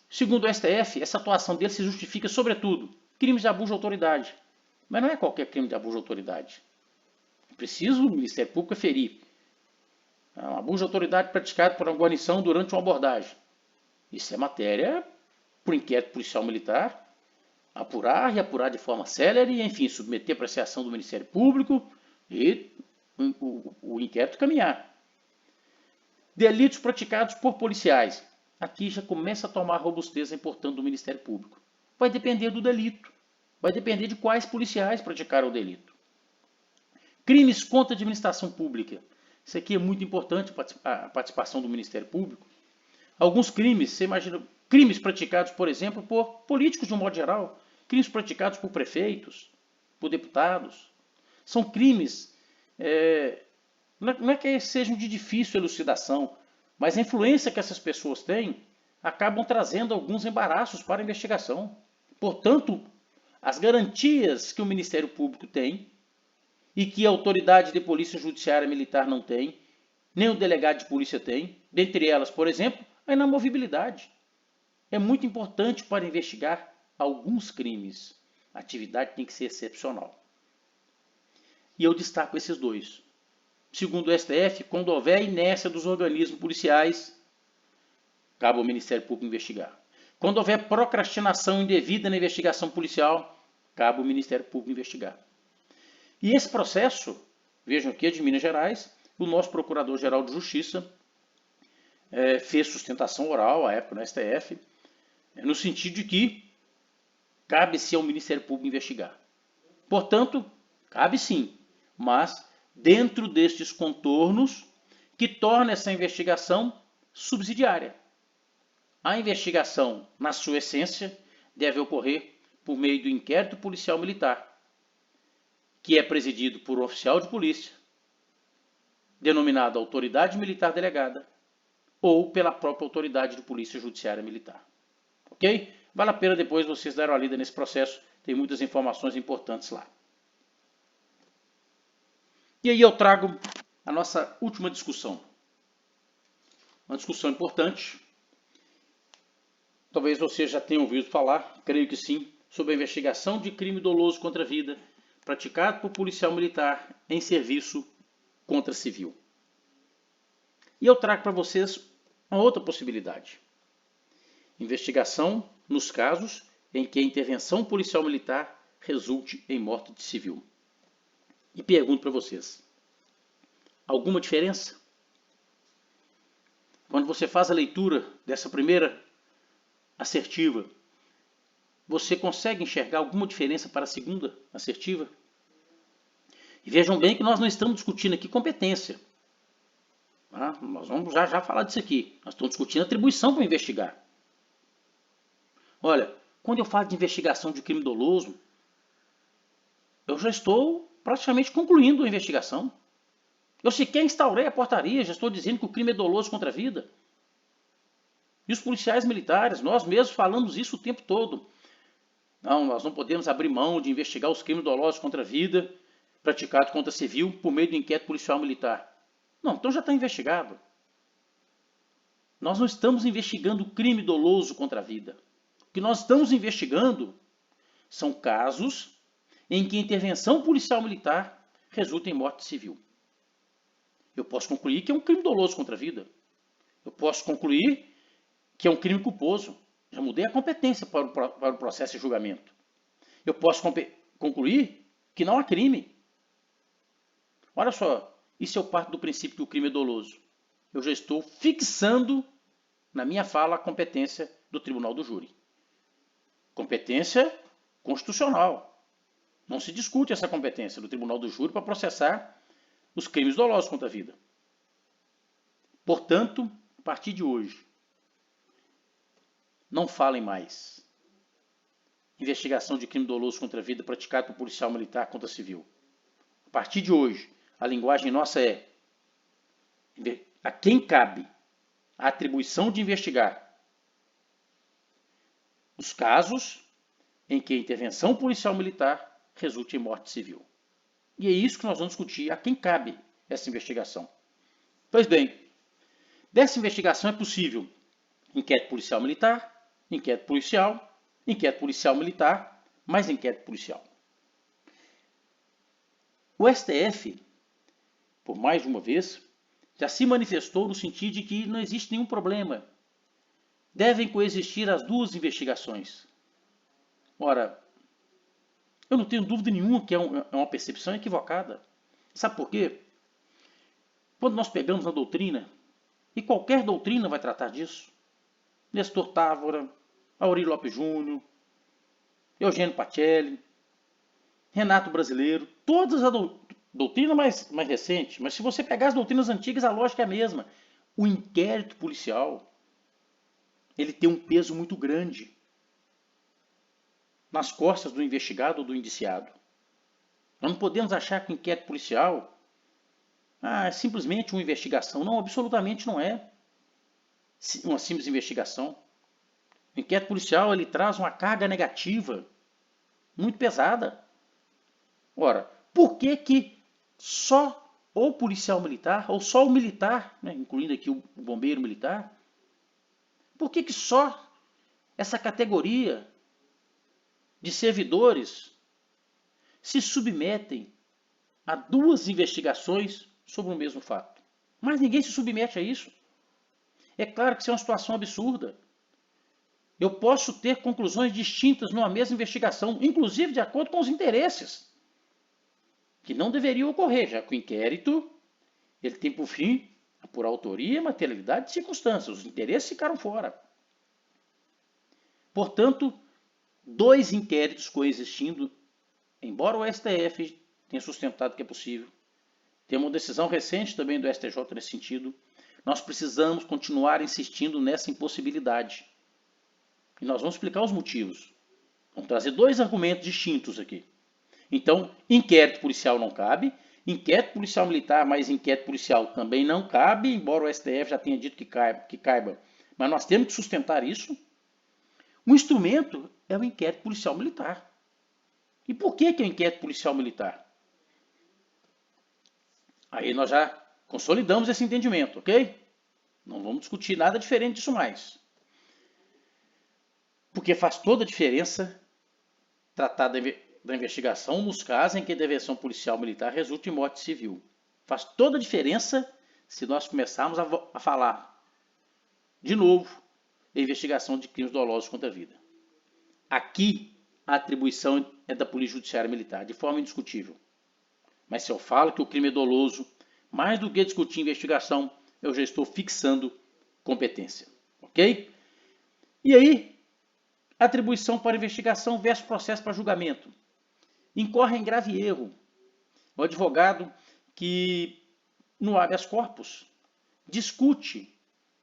Segundo o STF, essa atuação dele se justifica, sobretudo, crimes de abuso de autoridade. Mas não é qualquer crime de abuso de autoridade. É preciso o Ministério Público aferir. É um abuso de autoridade praticado por uma guarnição durante uma abordagem. Isso é matéria para o inquérito policial militar, apurar e apurar de forma célere, e, enfim, submeter a apreciação do Ministério Público e o inquérito caminhar. Delitos praticados por policiais. Aqui já começa a tomar robustez a importância do Ministério Público. Vai depender do delito. Vai depender de quais policiais praticaram o delito. Crimes contra a administração pública. Isso aqui é muito importante, a participação do Ministério Público. Alguns crimes, você imagina, crimes praticados, por exemplo, por políticos de um modo geral, crimes praticados por prefeitos, por deputados. São crimes, não é que sejam de difícil elucidação, mas a influência que essas pessoas têm acabam trazendo alguns embaraços para a investigação. Portanto, as garantias que o Ministério Público tem e que a autoridade de polícia judiciária militar não tem, nem o delegado de polícia tem, dentre elas, por exemplo, a inamovibilidade. É muito importante para investigar alguns crimes. A atividade tem que ser excepcional. E eu destaco esses dois. Segundo o STF, quando houver inércia dos organismos policiais, cabe ao Ministério Público investigar. Quando houver procrastinação indevida na investigação policial, cabe ao Ministério Público investigar. E esse processo, vejam aqui, é de Minas Gerais, o nosso Procurador-Geral de Justiça fez sustentação oral à época no STF, no sentido de que cabe-se ao Ministério Público investigar. Portanto, cabe sim, mas dentro destes contornos que torna essa investigação subsidiária. A investigação, na sua essência, deve ocorrer por meio do inquérito policial militar, que é presidido por um oficial de polícia, denominado autoridade militar delegada, ou pela própria autoridade de polícia judiciária militar. Ok? Vale a pena depois vocês darem uma lida nesse processo, tem muitas informações importantes lá. E aí eu trago a nossa última discussão. Uma discussão importante. Talvez você já tenha ouvido falar, creio que sim, sobre a investigação de crime doloso contra a vida praticado por policial militar em serviço contra civil. E eu trago para vocês uma outra possibilidade. Investigação nos casos em que a intervenção policial militar resulte em morte de civil. E pergunto para vocês, alguma diferença? Quando você faz a leitura dessa primeira assertiva, você consegue enxergar alguma diferença para a segunda assertiva? E vejam bem que nós não estamos discutindo aqui competência. Nós vamos já falar disso aqui. Nós estamos discutindo atribuição para investigar. Olha, quando eu falo de investigação de crime doloso, eu já estou praticamente concluindo a investigação. Eu sequer instaurei a portaria, já estou dizendo que o crime é doloso contra a vida. E os policiais militares, nós mesmos falamos isso o tempo todo. Não, nós não podemos abrir mão de investigar os crimes dolosos contra a vida praticados contra civil por meio do inquérito policial militar. Não, então já está investigado. Nós não estamos investigando o crime doloso contra a vida. O que nós estamos investigando são casos em que a intervenção policial militar resulta em morte civil. Eu posso concluir que é um crime doloso contra a vida. Eu posso concluir que é um crime culposo. Já mudei a competência para o processo de julgamento. Eu posso concluir que não há crime. Olha só, e se eu parto do princípio que o crime é doloso? Eu já estou fixando na minha fala a competência do tribunal do júri. Competência constitucional. Não se discute essa competência do tribunal do júri para processar os crimes dolosos contra a vida. Portanto, a partir de hoje, não falem mais investigação de crime doloso contra a vida praticado por policial militar contra civil. A partir de hoje, a linguagem nossa é a quem cabe a atribuição de investigar os casos em que a intervenção policial militar resulte em morte civil. E é isso que nós vamos discutir, a quem cabe essa investigação. Pois bem, dessa investigação é possível inquérito policial militar, inquérito policial militar, mais inquérito policial. O STF, por mais de uma vez, já se manifestou no sentido de que não existe nenhum problema. Devem coexistir as duas investigações. Ora, eu não tenho dúvida nenhuma que é uma percepção equivocada. Sabe por quê? Quando nós pegamos a doutrina, e qualquer doutrina vai tratar disso, Nestor Távora, Aurílio Lopes Júnior, Eugênio Pacelli, Renato Brasileiro, todas as doutrina mais recente, mas se você pegar as doutrinas antigas, a lógica é a mesma. O inquérito policial, ele tem um peso muito grande nas costas do investigado ou do indiciado. Nós não podemos achar que o inquérito policial é simplesmente uma investigação. Não, absolutamente não é uma simples investigação. O inquérito policial ele traz uma carga negativa muito pesada. Ora, por que só o policial militar, ou só o militar, incluindo aqui o bombeiro militar, por que só essa categoria de servidores se submetem a duas investigações sobre o mesmo fato? Mas ninguém se submete a isso. É claro que isso é uma situação absurda. Eu posso ter conclusões distintas numa mesma investigação, inclusive de acordo com os interesses, que não deveriam ocorrer, já que o inquérito ele tem por fim apurar autoria, materialidade e circunstâncias. Os interesses ficaram fora. Portanto, dois inquéritos coexistindo, embora o STF tenha sustentado que é possível, tem uma decisão recente também do STJ nesse sentido, nós precisamos continuar insistindo nessa impossibilidade. E nós vamos explicar os motivos. Vamos trazer dois argumentos distintos aqui. Então, inquérito policial não cabe, inquérito policial militar mais inquérito policial também não cabe, embora o STF já tenha dito que caiba. Mas nós temos que sustentar isso. O instrumento é o inquérito policial militar. E por que é o inquérito policial militar? Aí nós já consolidamos esse entendimento, ok? Não vamos discutir nada diferente disso mais. Porque faz toda a diferença tratar da investigação nos casos em que a intervenção policial militar resulta em morte civil. Faz toda a diferença se nós começarmos a falar de novo e investigação de crimes dolosos contra a vida. Aqui, a atribuição é da Polícia Judiciária Militar, de forma indiscutível. Mas se eu falo que o crime é doloso, mais do que discutir investigação, eu já estou fixando competência. Ok? E aí, atribuição para investigação versus processo para julgamento. Incorre em grave erro o advogado que, no habeas corpus, discute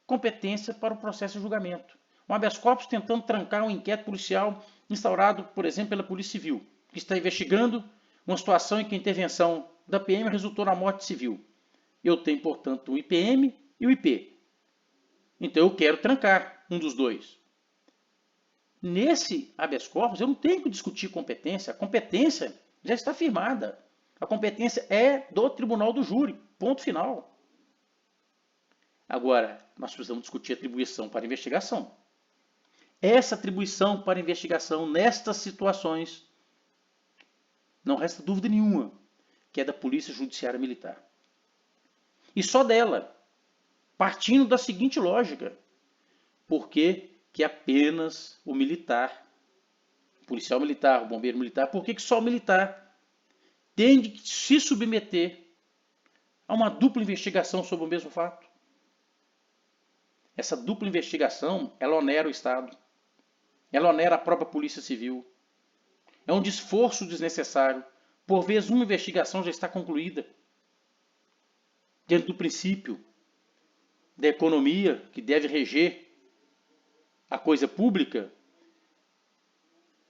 competência para o processo de julgamento. Um habeas corpus tentando trancar um inquérito policial instaurado, por exemplo, pela Polícia Civil, que está investigando uma situação em que a intervenção da PM resultou na morte civil. Eu tenho, portanto, o IPM e o IP. Então eu quero trancar um dos dois. Nesse habeas corpus, eu não tenho que discutir competência. A competência já está firmada. A competência é do tribunal do júri. Ponto final. Agora, nós precisamos discutir atribuição para investigação. Essa atribuição para investigação nestas situações, não resta dúvida nenhuma, que é da Polícia Judiciária Militar. E só dela, partindo da seguinte lógica: por que apenas o militar, o policial militar, o bombeiro militar, por que só o militar tem de se submeter a uma dupla investigação sobre o mesmo fato? Essa dupla investigação, ela onera o Estado, ela onera a própria Polícia Civil. É um esforço desnecessário. Por vezes, uma investigação já está concluída. Dentro do princípio da economia que deve reger a coisa pública,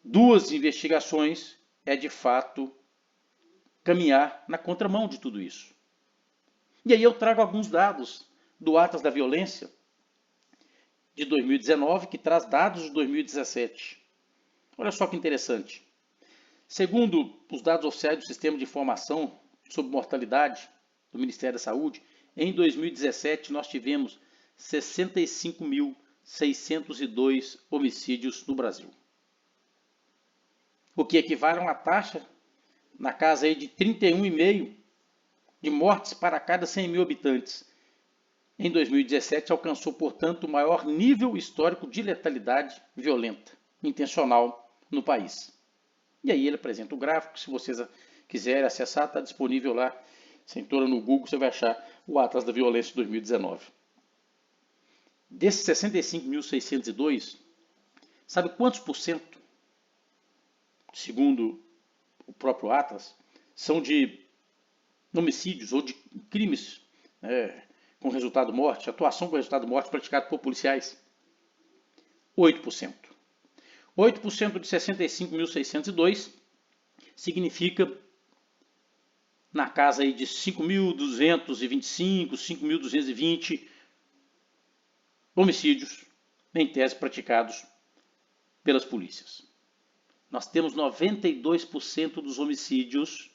duas investigações é de fato caminhar na contramão de tudo isso. E aí eu trago alguns dados do Atlas da Violência de 2019, que traz dados de 2017. Olha só que interessante. Segundo os dados oficiais do Sistema de Informação sobre Mortalidade do Ministério da Saúde, em 2017 nós tivemos 65.602 homicídios no Brasil. O que equivale a uma taxa na casa aí de 31,5 de mortes para cada 100 mil habitantes. Em 2017 alcançou, portanto, o maior nível histórico de letalidade violenta, intencional no país. E aí ele apresenta o gráfico, se vocês quiserem acessar, está disponível lá. Você entra no Google, você vai achar o Atlas da Violência de 2019. Desses 65.602, sabe quantos por cento, segundo o próprio Atlas, são de homicídios ou de crimes com resultado morte, atuação com resultado morte praticado por policiais? 8%. 8% de 65.602 significa na casa aí de 5.225, 5.220 homicídios, em tese, praticados pelas polícias. Nós temos 92% dos homicídios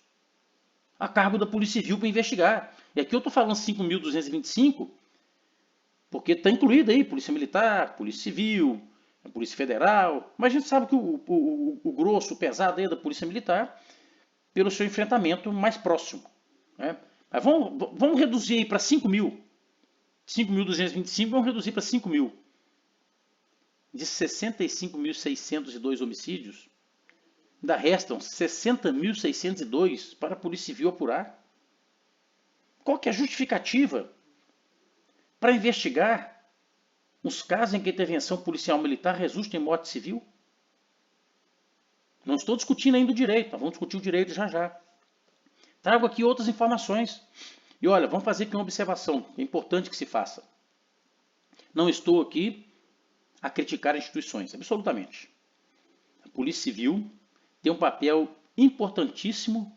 a cargo da Polícia Civil para investigar. E aqui eu estou falando 5.225, porque está incluído aí Polícia Militar, Polícia Civil, Polícia Federal, mas a gente sabe que o grosso, o pesado aí é da Polícia Militar, pelo seu enfrentamento mais próximo. Né? Mas vamos reduzir aí para 5.000. 5.225, vamos reduzir para 5.000. De 65.602 homicídios, ainda restam 60.602 para a Polícia Civil apurar. Qual que é a justificativa para investigar os casos em que a intervenção policial militar resulta em morte civil? Não estou discutindo ainda o direito, vamos discutir o direito já já. Trago aqui outras informações. E olha, vamos fazer aqui uma observação, é importante que se faça. Não estou aqui a criticar instituições, absolutamente. A Polícia Civil tem um papel importantíssimo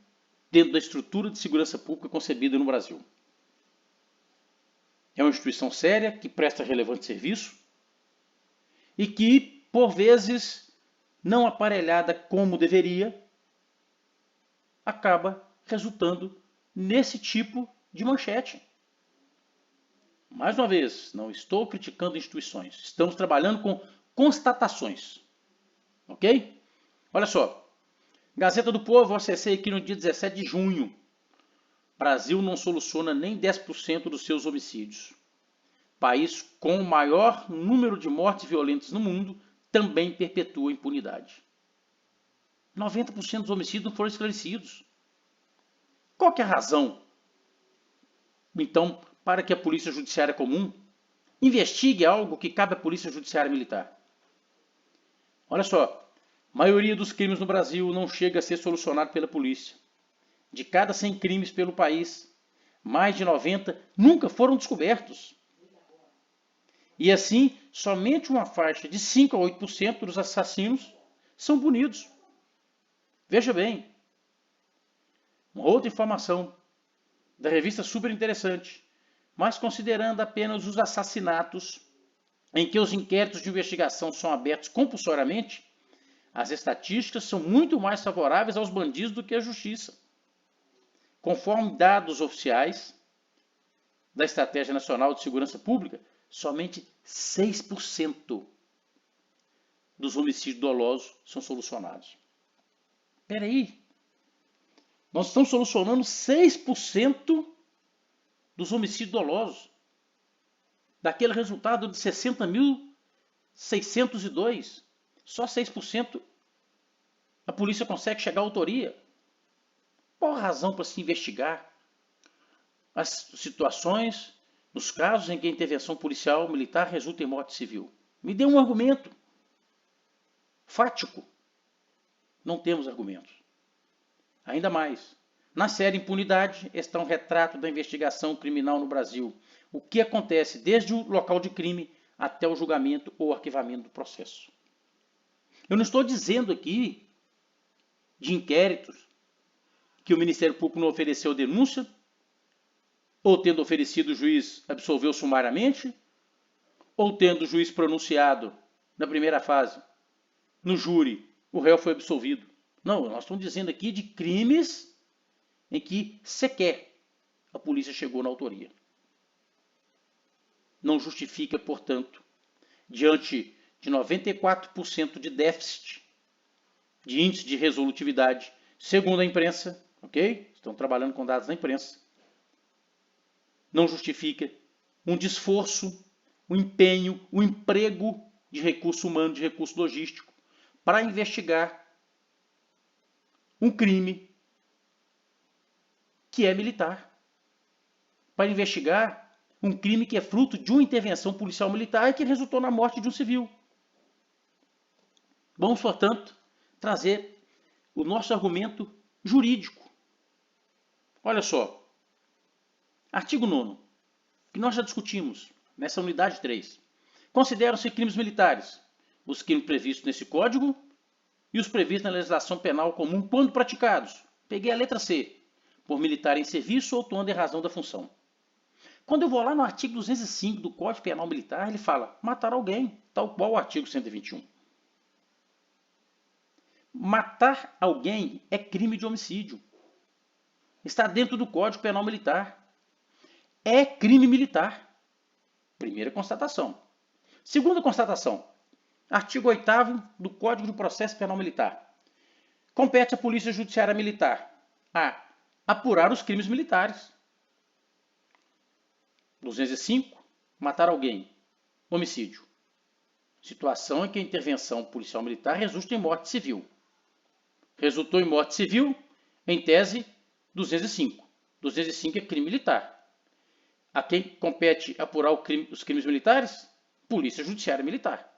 dentro da estrutura de segurança pública concebida no Brasil. É uma instituição séria, que presta relevante serviço e que, por vezes, não aparelhada como deveria, acaba resultando nesse tipo de manchete. Mais uma vez, não estou criticando instituições, estamos trabalhando com constatações. Ok? Olha só. Gazeta do Povo, eu acessei aqui no dia 17 de junho. Brasil não soluciona nem 10% dos seus homicídios. país com o maior número de mortes violentas no mundo, também perpetua a impunidade. 90% dos homicídios não foram esclarecidos. Qual que é a razão, então, para que a Polícia Judiciária Comum investigue algo que cabe à Polícia Judiciária Militar? Olha só, a maioria dos crimes no Brasil não chega a ser solucionado pela polícia. De cada 100 crimes pelo país, mais de 90 nunca foram descobertos. E assim, somente uma faixa de 5 a 8% dos assassinos são punidos. Veja bem, uma outra informação da revista super interessante, mas considerando apenas os assassinatos em que os inquéritos de investigação são abertos compulsoriamente, as estatísticas são muito mais favoráveis aos bandidos do que à justiça. Conforme dados oficiais da Estratégia Nacional de Segurança Pública, somente 6% dos homicídios dolosos são solucionados. Espera aí, nós estamos solucionando 6% dos homicídios dolosos, daquele resultado de 60.602, só 6% a polícia consegue chegar à autoria. Qual a razão para se investigar as situações, nos casos em que a intervenção policial militar resulta em morte civil? Me dê um argumento fático. Não temos argumentos. Ainda mais, na série Impunidade está um retrato da investigação criminal no Brasil. O que acontece desde o local de crime até o julgamento ou arquivamento do processo. Eu não estou dizendo aqui de inquéritos que o Ministério Público não ofereceu denúncia, ou tendo oferecido o juiz absolveu sumariamente, ou tendo o juiz pronunciado na primeira fase, no júri, o réu foi absolvido. Não, nós estamos dizendo aqui de crimes em que sequer a polícia chegou na autoria. Não justifica, portanto, diante de 94% de déficit de índice de resolutividade, segundo a imprensa, ok? Estão trabalhando com dados da imprensa. Não justifica um esforço, um empenho, um emprego de recurso humano, de recurso logístico, para investigar um crime que é militar. Para investigar um crime que é fruto de uma intervenção policial militar e que resultou na morte de um civil. Vamos, portanto, trazer o nosso argumento jurídico. Olha só, artigo 9º, que nós já discutimos nessa unidade 3. Consideram-se crimes militares os crimes previstos nesse código e os previstos na legislação penal comum quando praticados. Peguei a letra C, por militar em serviço ou atuando em razão da função. Quando eu vou lá no artigo 205 do Código Penal Militar, ele fala matar alguém, tal qual o artigo 121. Matar alguém é crime de homicídio. Está dentro do Código Penal Militar. É crime militar. Primeira constatação. Segunda constatação. Artigo 8º do Código de Processo Penal Militar. Compete à Polícia Judiciária Militar a apurar os crimes militares. 205. Matar alguém. Homicídio. Situação em que a intervenção policial militar resulta em morte civil. Resultou em morte civil, em tese, 205. 205 é crime militar. A quem compete apurar os crimes militares? Polícia Judiciária Militar.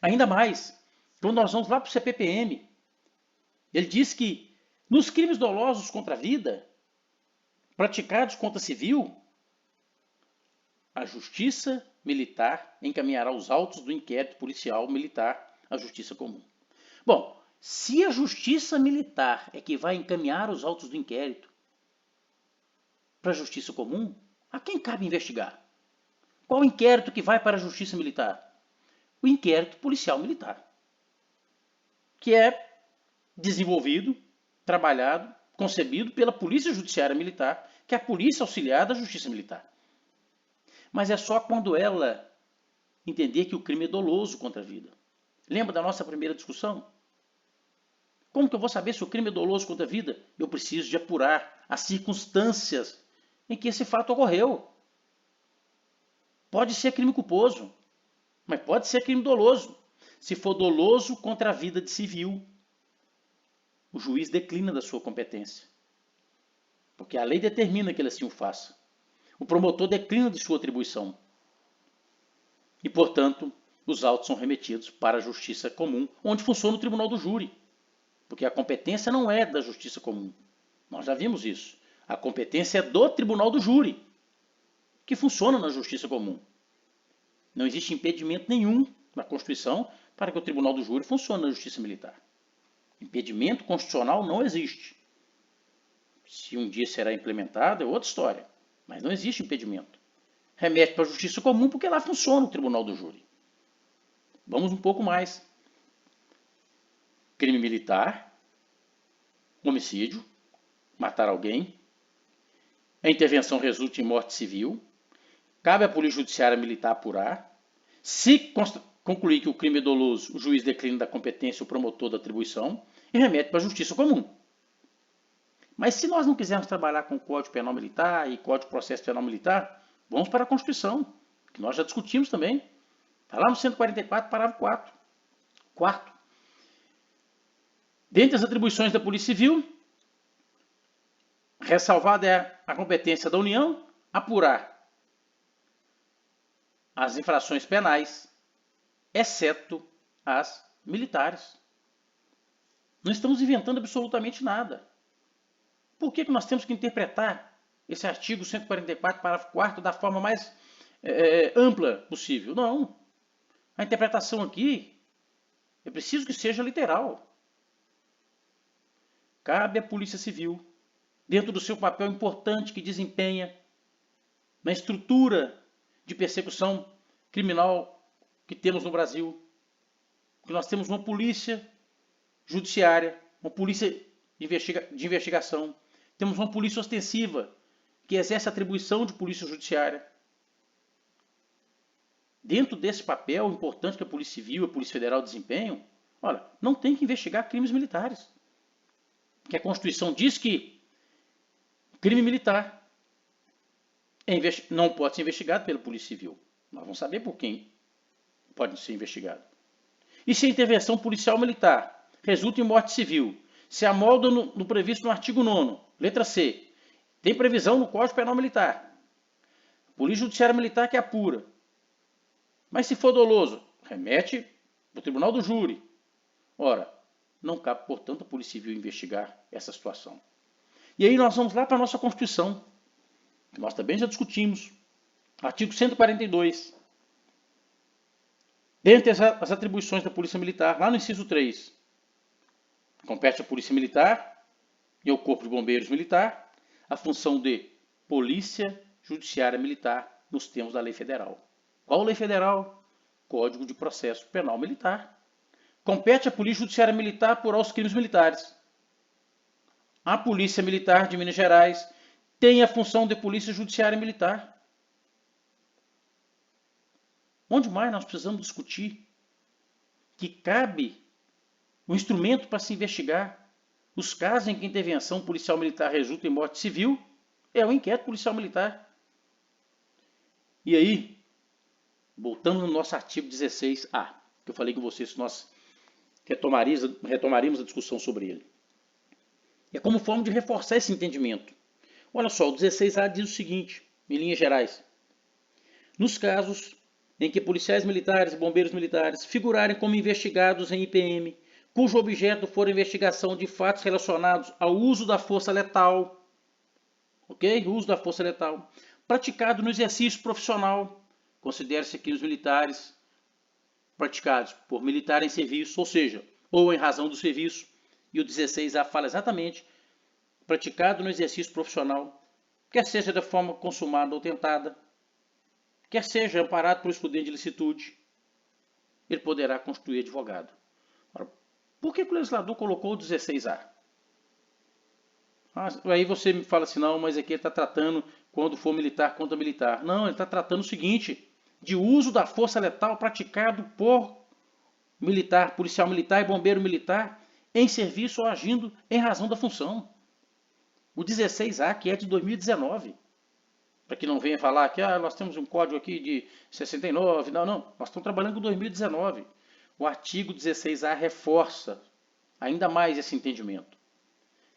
Ainda mais, quando nós vamos lá para o CPPM, ele diz que nos crimes dolosos contra a vida, praticados contra civil, a Justiça Militar encaminhará os autos do inquérito policial militar à Justiça Comum. Bom, se a Justiça Militar é que vai encaminhar os autos do inquérito para a Justiça Comum, a quem cabe investigar? Qual o inquérito que vai para a Justiça Militar? O inquérito policial militar, que é desenvolvido, trabalhado, concebido pela Polícia Judiciária Militar, que é a polícia auxiliar da Justiça Militar. Mas é só quando ela entender que o crime é doloso contra a vida. Lembra da nossa primeira discussão? Como que eu vou saber se o crime é doloso contra a vida? Eu preciso de apurar as circunstâncias em que esse fato ocorreu. Pode ser crime culposo, mas pode ser crime doloso. Se for doloso contra a vida de civil, o juiz declina da sua competência. Porque a lei determina que ele assim o faça. O promotor declina de sua atribuição. E, portanto, os autos são remetidos para a justiça comum, onde funciona o tribunal do júri. Porque a competência não é da justiça comum. Nós já vimos isso. A competência é do tribunal do júri, que funciona na justiça comum. Não existe impedimento nenhum na Constituição para que o tribunal do júri funcione na justiça militar. Impedimento constitucional não existe. Se um dia será implementado é outra história, mas não existe impedimento. Remete para a justiça comum porque lá funciona o tribunal do júri. Vamos um pouco mais. Crime militar, homicídio, matar alguém, a intervenção resulta em morte civil, cabe à Polícia Judiciária Militar apurar. Se concluir que o crime é doloso, o juiz declina da competência o promotor da atribuição e remete para a justiça comum. Mas se nós não quisermos trabalhar com o Código Penal Militar e Código de Processo Penal Militar, vamos para a Constituição, que nós já discutimos também. Está lá no 144, parágrafo 4. Quarto. Dentre as atribuições da Polícia Civil, ressalvada é a competência da União apurar as infrações penais, exceto as militares. Não estamos inventando absolutamente nada. Por que nós temos que interpretar esse artigo 144, parágrafo 4º, da forma mais ampla possível? Não. A interpretação aqui é preciso que seja literal. Cabe à Polícia Civil, dentro do seu papel importante que desempenha na estrutura de persecução criminal que temos no Brasil, que nós temos uma polícia judiciária, uma polícia de investigação, temos uma polícia ostensiva que exerce a atribuição de polícia judiciária. Dentro desse papel importante que a Polícia Civil e a Polícia Federal desempenham, olha, não tem que investigar crimes militares. Porque a Constituição diz que crime militar não pode ser investigado pela Polícia Civil. Nós vamos saber por quem pode ser investigado. E se a intervenção policial militar resulta em morte civil, se amolda no previsto no artigo 9º, letra C, tem previsão no Código Penal Militar. Polícia Judiciária Militar que apura. Mas se for doloso, remete para o Tribunal do Júri. Ora, não cabe, portanto, a Polícia Civil investigar essa situação. E aí nós vamos lá para a nossa Constituição, que nós também já discutimos. Artigo 142. Dentre as atribuições da Polícia Militar, lá no inciso 3, compete à Polícia Militar e ao Corpo de Bombeiros Militar a função de Polícia Judiciária Militar nos termos da Lei Federal. Qual lei federal? Código de Processo Penal Militar. Compete à Polícia Judiciária Militar apurar os crimes militares. A Polícia Militar de Minas Gerais tem a função de Polícia Judiciária Militar. Onde mais nós precisamos discutir que cabe o instrumento para se investigar os casos em que a intervenção policial militar resulta em morte civil é o inquérito policial militar. E aí, voltando no nosso artigo 16A, que eu falei com vocês que nós retomaríamos a discussão sobre ele. É como forma de reforçar esse entendimento. Olha só, o 16A diz o seguinte, em linhas gerais. Nos casos em que policiais militares e bombeiros militares figurarem como investigados em IPM, cujo objeto for a investigação de fatos relacionados ao uso da força letal, ok? O uso da força letal, praticado no exercício profissional, considera-se que os militares praticados por militar em serviço, ou seja, ou em razão do serviço, e o 16A fala exatamente, praticado no exercício profissional, quer seja da forma consumada ou tentada, quer seja amparado por excludente de licitude, ele poderá constituir advogado. Ora, por que o legislador colocou o 16A? Aí você me fala assim, não, mas aqui ele está tratando quando for militar contra militar. Não, ele está tratando o seguinte, de uso da força letal praticado por militar, policial militar e bombeiro militar em serviço ou agindo em razão da função. O 16A, que é de 2019. Para que não venha falar que nós temos um código aqui de 69. Não, não. Nós estamos trabalhando com 2019. O artigo 16A reforça ainda mais esse entendimento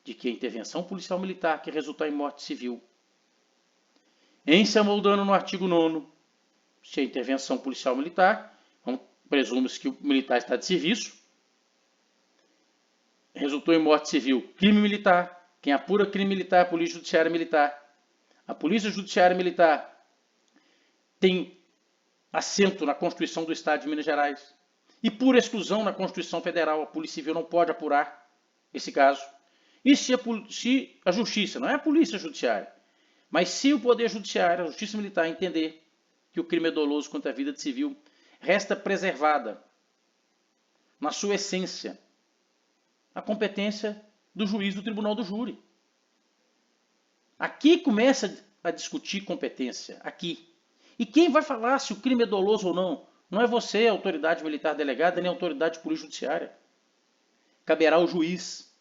de que a intervenção policial militar que resultar em morte civil, em se amoldando no artigo 9º, se a intervenção policial militar, presume-se que o militar está de serviço, resultou em morte civil, crime militar. Quem apura crime militar é a Polícia Judiciária Militar. A Polícia Judiciária Militar tem assento na Constituição do Estado de Minas Gerais. E por exclusão na Constituição Federal, a Polícia Civil não pode apurar esse caso. E se a Justiça, não é a Polícia Judiciária, mas se o Poder Judiciário, a Justiça Militar, entender que o crime é doloso contra a vida de civil, resta preservada, na sua essência, a competência do juiz do tribunal do júri. Aqui começa a discutir competência, aqui. E quem vai falar se o crime é doloso ou não? Não é você, a autoridade militar delegada, nem a autoridade polícia judiciária. Caberá ao juiz.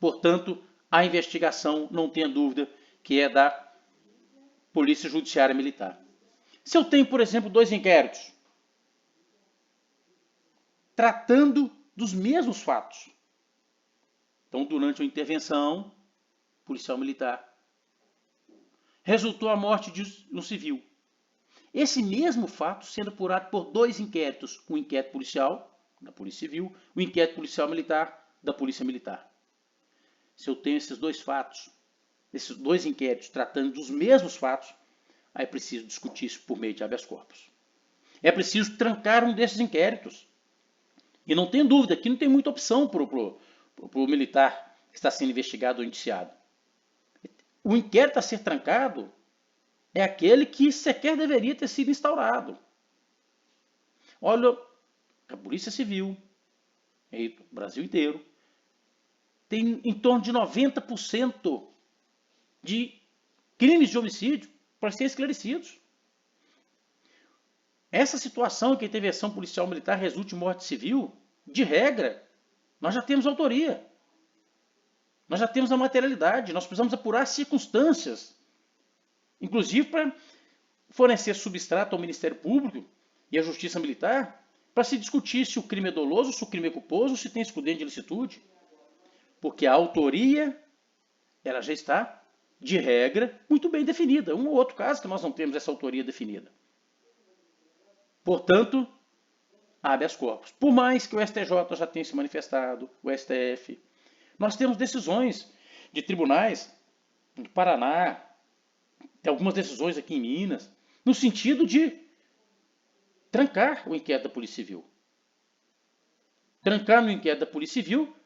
Portanto, a investigação, não tenha dúvida, que é da Polícia Judiciária Militar. Se eu tenho, por exemplo, 2 inquéritos tratando dos mesmos fatos, então, durante a intervenção policial militar, resultou a morte de um civil. Esse mesmo fato sendo apurado por 2 inquéritos, um inquérito policial, da Polícia Civil, o inquérito policial militar, da Polícia Militar. Se eu tenho esses 2 fatos, esses 2 inquéritos tratando dos mesmos fatos, aí é preciso discutir isso por meio de habeas corpus. É preciso trancar um desses inquéritos. E não tem dúvida, aqui não tem muita opção para o militar que está sendo investigado ou indiciado. O inquérito a ser trancado é aquele que sequer deveria ter sido instaurado. Olha, a Polícia Civil, no Brasil inteiro, tem em torno de 90% de crimes de homicídio para serem esclarecidos. Essa situação em que a intervenção policial militar resulte em morte civil, de regra, nós já temos autoria. Nós já temos a materialidade, nós precisamos apurar as circunstâncias, inclusive para fornecer substrato ao Ministério Público e à Justiça Militar, para se discutir se o crime é doloso, se o crime é culposo, se tem excludente de ilicitude. Porque a autoria, ela já está, de regra, muito bem definida. Um ou outro caso que nós não temos essa autoria definida. Portanto, habeas corpus. Por mais que o STJ já tenha se manifestado, o STF, nós temos decisões de tribunais do Paraná, tem algumas decisões aqui em Minas, no sentido de trancar o inquérito da Polícia Civil. Trancar no inquérito da Polícia Civil,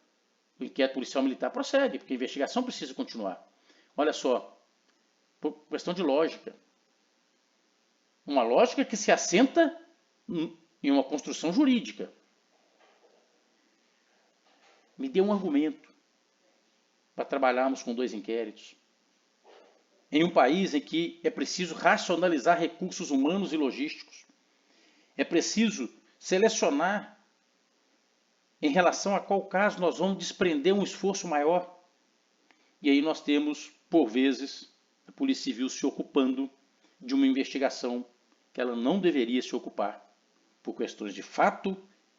o inquérito policial militar prossegue, porque a investigação precisa continuar. Olha só, por questão de lógica. Uma lógica que se assenta em uma construção jurídica. Me dê um argumento para trabalharmos com 2 inquéritos. Em um país em que é preciso racionalizar recursos humanos e logísticos, é preciso selecionar em relação a qual caso nós vamos desprender um esforço maior. E aí nós temos, por vezes, a Polícia Civil se ocupando de uma investigação que ela não deveria se ocupar, por questões de fato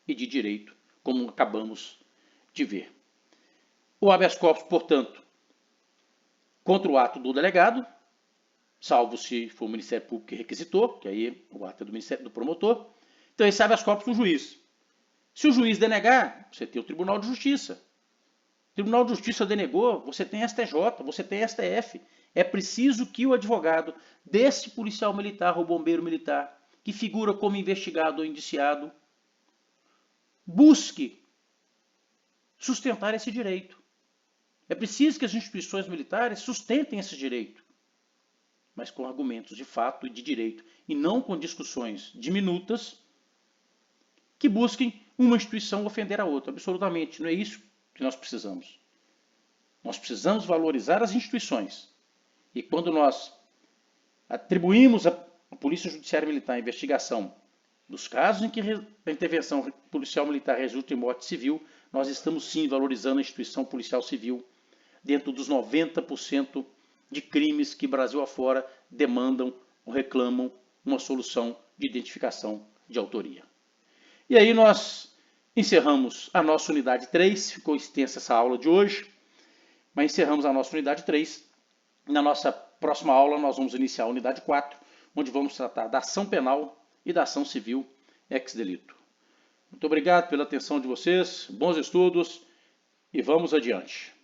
e de direito, como acabamos de ver. O habeas corpus, portanto, contra o ato do delegado, salvo se for o Ministério Público que requisitou, que aí o ato é do Ministério do promotor. Então esse habeas corpus do juiz. Se o juiz denegar, você tem o Tribunal de Justiça. O Tribunal de Justiça denegou, você tem STJ, você tem STF. É preciso que o advogado desse policial militar ou bombeiro militar, que figura como investigado ou indiciado, busque sustentar esse direito. É preciso que as instituições militares sustentem esse direito, mas com argumentos de fato e de direito, e não com discussões diminutas que busquem uma instituição ofender a outra. Absolutamente, não é isso que nós precisamos. Nós precisamos valorizar as instituições. E quando nós atribuímos à Polícia Judiciária Militar a investigação dos casos em que a intervenção policial militar resulta em morte civil, nós estamos sim valorizando a instituição policial civil dentro dos 90% de crimes que Brasil afora demandam ou reclamam uma solução de identificação de autoria. E aí nós encerramos a nossa unidade 3, ficou extensa essa aula de hoje, mas encerramos a nossa unidade 3. Na nossa próxima aula nós vamos iniciar a unidade 4, onde vamos tratar da ação penal e da ação civil ex delito. Muito obrigado pela atenção de vocês, bons estudos e vamos adiante.